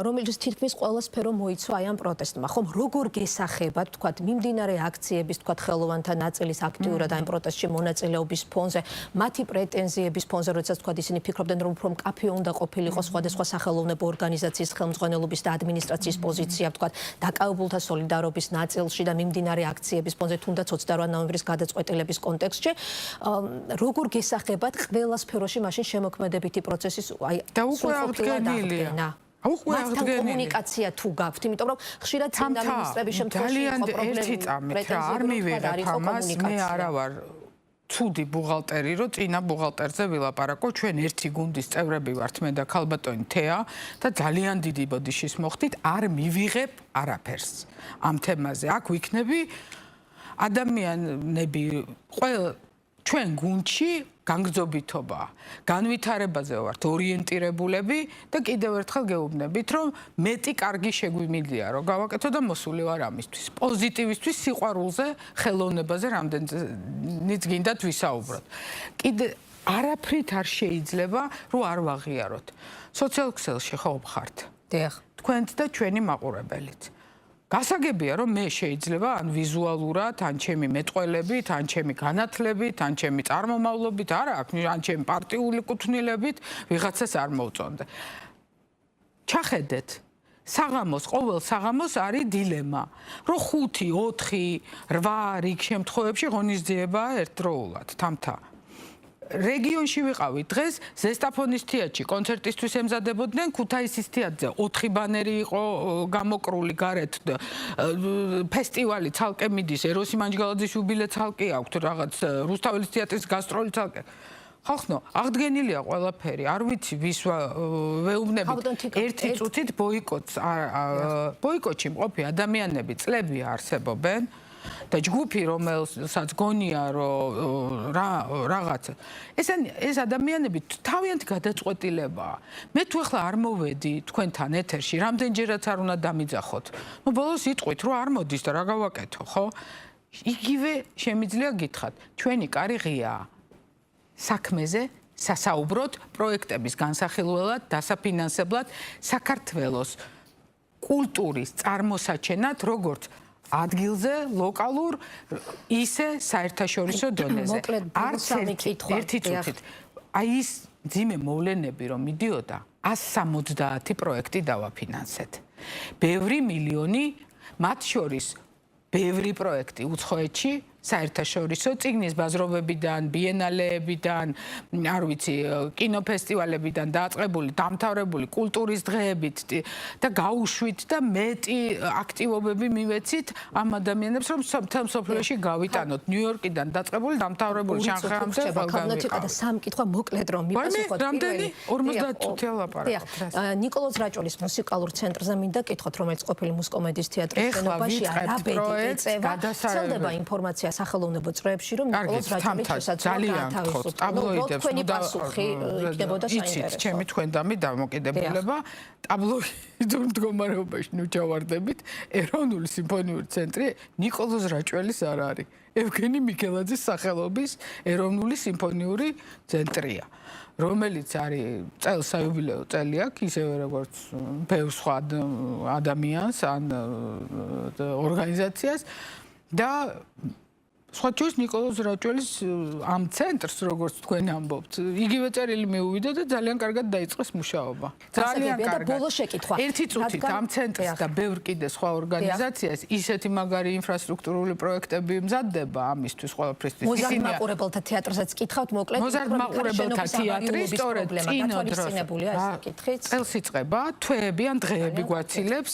რომელიც თითქმის ყველა სფერო მოიცვა აი ამ პროტესტმა ხომ როგორ გესახებათ თქვათ მიმდინარე აქციების თქვათ ხელოვანთა ნაწილის აქტიურად აი პროტესტში მონაწილეობის ფონზე მათი პრეტენზიების ფონზე როდესაც თქვათ ისინი ფიქრობდნენ რომ უფრო მკაფიო უნდა ყოფილიყო სხვადასხვა სახელოვნებო ორგანიზაციის ხელმძღვანელობის და ადმინისტრაციის პოზიცია თქვათ დაკავებულთა სოლიდარობის ნაწილში და მიმდინარე აქციების ფონზე თუნდაც 28 ნოემბრის გადაწყვეტილების კონტექსტში როგორ გესახებათ ყველა სფეროში მაშინ შემოქმედებითი პროცესის აი და უკვე აღდგენილია მათთან კომუნიკაცია თუ გაქვთ იმიტომ რომ ხშირად წინა მინისტრების შემთხვევაში იყო პრობლემები არ მივიღებ ამას მე არა ვარ ცუდი ბუღალტერი რომ წინა ბუღალტერზე ვილაპარაკო ჩვენ ერთი გუნდის წევრები ვართ მე და ქალბატონი თეა და ძალიან დიდი ბოდიშის მოხდით არ მივიღებ არაფერს ამ თემაზე აქ ვიქნები ადამიანები ყველა ჩვენ გუნდში განგრძობითობა განვითარებაზე ვართ ორიენტირებულები და კიდევ ერთხელ გეუბნებით რომ მეტი კარგი შეგვიმილია რომ გავაკეთო და მოსული ვარ ამისთვის პოზიტივისთვის სიყვარულზე ხელოვნებაზე რამდენიც გინდათ ვისაუბროთ კიდე არაფრით არ შეიძლება რომ არ ვაღიაროთ სოციალურ ქსელში ხო ხართ დიახ თქვენც და ჩვენი მაყურებელიც გასაგებია რომ მე შეიძლება ან ვიზუალურად, ან ჩემი მეტყველებით, ან ჩემი განათლებით, ან ჩემი წარმომავლობით, არა, ან ჩემი პარტიული კუთვნილებით ვიღაცას არ მოვწონდე. ჩახედეთ. საღამოს, ყოველ საღამოს არის დილემა, რომ 5, 4, 8 რიგ შემთხვევებში ღონისძიებაა ერთდროულად, თამთა. რეგიონში ვიყავი დღეს ზესტაფონის თეატრში კონცერტისთვის ემზადებოდნენ ქუთაისის თეატრზე 4 ბანერი იყო გამოკრული გარეთ ფესტივალი ცალკე მიდის ეროსი მანჯგალაძის იუბილე ცალკე აქვს რაღაც რუსთაველის თეატრის გასტროლი ცალკე ხალხო აღდგენილია ყველაფერი არ ვიცი ვის ვეუბნებით ერთი წუთით ბოიკოტში მყოფი ადამიანები წლები არსებობენ და ჯგუფი რომელსაც გონია რომ რაღაც ეს ადამიანები თავიანთი გადაწყვეტილებაა მე თუ ახლა არ მოვედი თქვენთან ეთერში რამდენჯერაც არ უნდა დამიძახოთ ნუ ბოლოს იტყვით რომ არ მოდის და რა გავაკეთო ხო იგივე შემიძლია გითხრათ ჩვენი კარი ღიაა საქმეზე სასაუბროთ პროექტების განსახილველად დასაფინანსებლად საქართველოს კულტურის წარმოსაჩენად როგორც ადგილზე, ლოკალურ, ისე საერთაშორისო დონეზე. არც ერთი წუთით. აი ის ძიმე მოვლენები რომ მიდიოდა, 170 პროექტი დავაფინანსეთ. ბევრი მილიონი, მათ შორის ბევრი პროექტი უცხოეთში, საერთაშორისო წიგნის ბაზრობებიდან, ბიენალეებიდან, არ ვიცი, კინოფესტივალებიდან დაწყებული, დამთავრებული კულტურის დღეებით და გაუშვით და მეტი აქტივობები მივეცით ამ ადამიანებს, რომ მთელ მსოფლიოში გავიტანოთ. ნიუ-იორკიდან დაწყებული, დამთავრებული შანხაიამდე ხალხნოთიკა და სამკითხვა მოკლედ რომ მიპასუხოთ. რამდენი 50 წუთი ლაპარაკობთ. ნიკოლოზ რაჭულის მუსიკალურ ცენტრზე მინდა კითხოთ, რომელიც ყოფილი მუსკომედის თეატრის შენობაში რა ბედი ეწევა. ცელდება ინფორმაცია სახელოვნებო წრეებში რომ ნიკოლოზ რაჭულის ძალიან გთხოვთ ტაბლოიდებს თქვენი პასუხი იქნებოდა საინტერესო. ჩემი თქვენდამი დამოკიდებულება ტაბლოიდურ მდგომარეობაში ნუ ჩავარდებით ეროვნული სიმფონიური ცენტრი ნიკოლოზ რაჭველის არ არის ევგენი მიქელაძის სახელობის ეროვნული სიმფონიური ცენტრია რომელიც არის წელს საიუბილეო წელი აქვს ისევე როგორც ბევრ სხვა ადამიანს ან ორგანიზაციას და სხვათვის ნიკოლოზ რაჭველის ამ ცენტრს როგორც თქვენ ამბობთ იგივე წერილი მიუვიდა და ძალიან კარგად დაიწყეს მუშაობა ძალიან კარგად ბოლო შეკითხვა ერთი წუთით ამ ცენტრს და ბევრ კიდე სხვა ორგანიზაციას ისეთი მაგარი ინფრასტრუქტურული პროექტები მზადდება ამისთვის ყველაფრისთვის მოზარდ მაყურებელთა თეატრზეც კითხავთ მოკლედ მოზარდ მაყურებელთა თეატრი სწორედ წინა დროს წელს იწყება თვეები ან დღეები გვაცილებს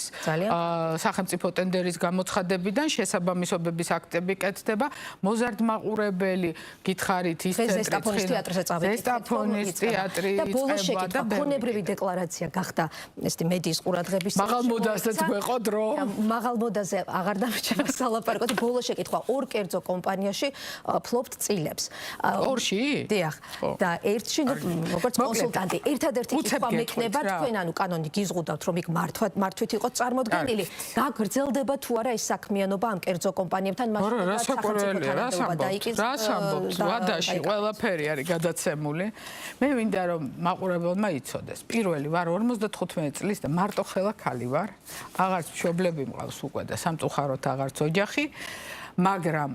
სახელმწიფო ტენდერის გამოცხადებიდან შესაბამისობების აქტები კეთდება მოზარდ მაყურებელი გითხარით ის ზესტაფონის თეატრზე წავედით ზესტაფონის თეატრი და ბოლო შეკითხვა ქონებრივი დეკლარაცია გახდა ესეთი მედიის ყურადღების მაღალ მოდასაც გვეყოთ რომ მაღალ მოდაზე აღარ დამრჩება სალაპარაკო ბოლო შეკითხვა ორ კერძო კომპანიაში ფლოპთ წილებს ორში დიახ და ერთში როგორც კონსულტანტი ერთადერთი კითხვა მექნება თქვენ ანუ კანონი გიზღუდავთ რომ იქ მართვით იყოს წარმოდგენილი გაგრძელდება თუ არა ეს საქმიანობა ამ კერძო კომპანიებთან მაშინ რას ამბობთ? ვადაში ყველაფერი არის გადაცემული. მე მინდა რომ მაყურებელმა იცოდეს. პირველი ვარ 55 წლის და მარტო ხელა ქალი ვარ. აღარც მშობლები მყავს უკვე და სამწუხაროდ აღარც ოჯახი, მაგრამ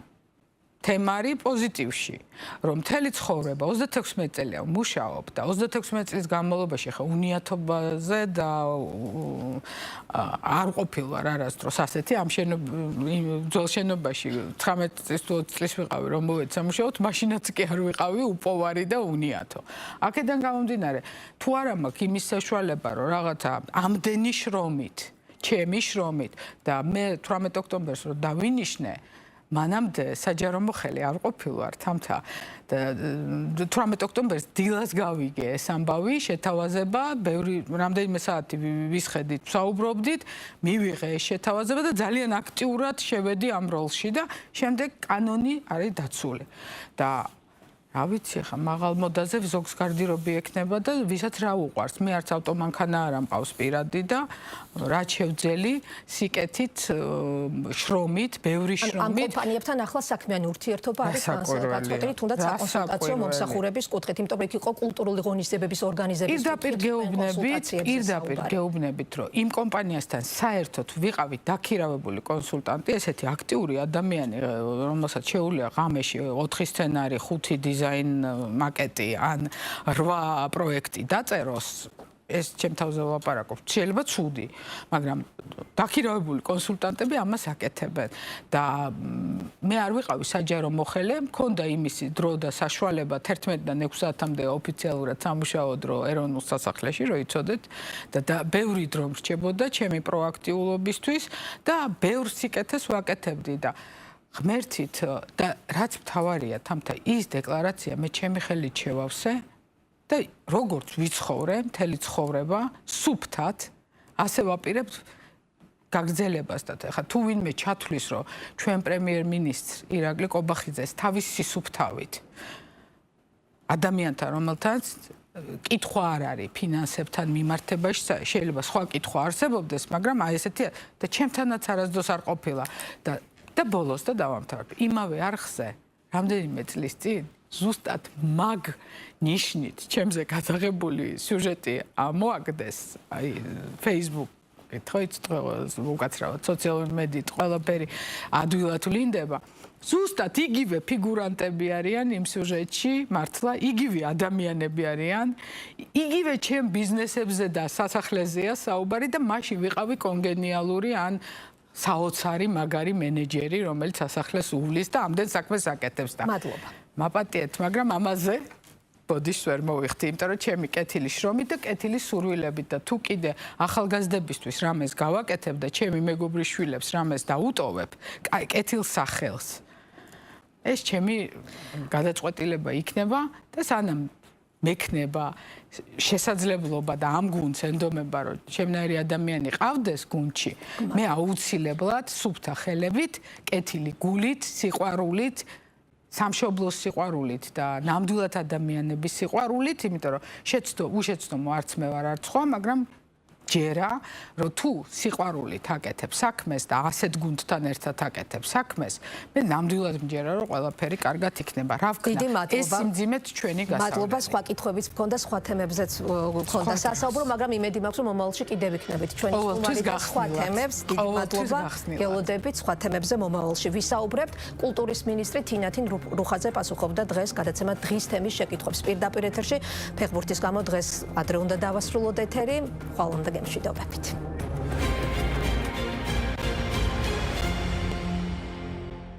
თემარი პოზიტივში, რომ მთელი ცხოვრება 36 წელია მუშაობ და 36 წლის განმავლობაში ხა უნიათობაზე და არ ყოფილვარ არასდროს ასეთი ამ ძველ შენობაში 19 წლის ვიყავი რომ მოვედი სამუშაოდ, მაშინაც კი არ ვიყავი უპოვარი და უნიათო. აქედან გამომდინარე, თუ არა მაქვს იმის საშუალება, რომ რაღაცა ამდენი შრომით, ჩემი შრომით და მე 18 ოქტომბერს რომ დავინიშნე მანამდე საჯარო მოხელი არ ყოფილვარ თამთა და 18 ოქტომბერს დილას გავიგე ეს ამბავი შეთავაზება ბევრი რამდენიმე საათი ვისხედით საუბრობდით მივიღე ეს შეთავაზება და ძალიან აქტიურად შევედი ამ როლში და შემდეგ კანონი არის დაცული და რა ვიცი ხა მაღალ მოდაზე ზოგს გარდირობი ექნება და ვისაც რა უყვარს მე არც ავტომანქანა არ ამყავს პირადი და რაც შევძელი სიკეთით შრომით ბევრი შრომით ამ კომპანიებთან ახლა საქმიანი ურთიერთობა არის განსაკუთრებული თუნდაც საკონსულტაციო მომსახურების კუთხით იმიტომ რომ იქ იყო კულტურული ღონისძიებების ორგანიზების პირდაპირ გეუბნებით რომ იმ კომპანიასთან საერთოდ ვიყავით დაქირავებული კონსულტანტი ესეთი აქტიური ადამიანი რომელსაც შეუძლია ღამეში 4 სცენარი 5 დიზაინ მაკეტი ან 8 პროექტი დაწეროს ეს ჩემთავზე ვლაპარაკობ შეიძლება ცუდი მაგრამ დაქირავებული კონსულტანტები ამას აკეთებენ და მე არ ვიყავი საჯარო მოხელე მქონდა იმისი დრო და საშუალება 11-დან 6 საათამდე ოფიციალურად სამუშაო დრო ეროვნულ სასახლეში რომ იცოდეთ და ბევრი დრო მრჩებოდა ჩემი პროაქტიულობისთვის და ბევრ სიკეთეს ვაკეთებდი და ღმერთით და რაც მთავარია თამთა ის დეკლარაცია მე ჩემი ხელით შევავსე და როგორც ვიცხოვრე მთელი ცხოვრება სუფთად ასე ვაპირებ გაგრძელებას და ხა თუ ვინმე ჩათვლის რომ ჩვენ პრემიერ-მინისტრ ირაკლი კობახიძეს თავის სისუფთავით ადამიანთან რომელთაც კითხვა არ არის ფინანსებთან მიმართებაში შეიძლება სხვა კითხვა არსებობდეს მაგრამ აი ესეთი და ჩემთანაც არასდროს არ ყოფილა და ბოლოს და დავამთავრებ იმავე არხზე რამდენიმე წლის წინ ზუსტად მაგ ნიშნით ჩემზე გადაღებული სიუჟეტი მოაგდეს აი Facebook კითხოიც უკაცრავად სოციალური მედიით ყველაფერი ადვილად ვლინდება ზუსტად იგივე ფიგურანტები არიან იმ სიუჟეტში მართლა იგივე ადამიანები არიან იგივე ჩემ ბიზნესებზე და სასახლეზეა საუბარი და მაშინ ვიყავი კონგენიალური ან საოცარი მაგარი მენეჯერი რომელიც სასახლეს უვლის და ამდენ საქმეს აკეთებს და მადლობა მაპატიეთ მაგრამ ამაზე ბოდიშს ვერ მოვიხდი იმიტომ რომ ჩემი კეთილი შრომით და კეთილი სურვილებით და თუ კიდე ახალგაზრდებისთვის რამეს გავაკეთებ და ჩემი მეგობრის შვილებს რამეს დაუტოვებ კეთილ სახელს ეს ჩემი გადაწყვეტილება იქნება და სანამ მექნება შესაძლებლობა და ამ გუნდს ენდომება რომ ჩემნაირი ადამიანი ყავდეს გუნდში მე აუცილებლად სუფთა ხელებით კეთილი გულით სიყვარულით სამშობლოს სიყვარულით და ნამდვილად ადამიანების სიყვარულით იმიტომ რომ უშეცდომო არც მე ვარ არც სხვა მაგრამ ჯერა რომ თუ სიყვარულით აკეთებ საქმეს და ასეთ გუნდთან ერთად აკეთებ საქმეს მე ნამდვილად მჯერა რომ ყველაფერი კარგად იქნება რა ვქნა ეს სიმძიმეთ ჩვენი გასავლელი მადლობა სხვა კითხვებიც მქონდა სხვა თემებზეც მქონდა სასაუბრო მაგრამ იმედი მაქვს რომ მომავალში კიდევ იქნებით ჩვენი სტუმარი და სხვა თემებს დიდი მადლობა გელოდებით სხვა თემებზე მომავალში ვისაუბრებთ კულტურის მინისტრი თინათინ რუხაძე პასუხობდა დღეს გადაცემა დღის თემის შეკითხვებს პირდაპირ ეთერში ფეხბურთის გამო დღეს ადრე უნდა დავასრულოთ ეთერი ხვალ უნდა გემშვიდობებით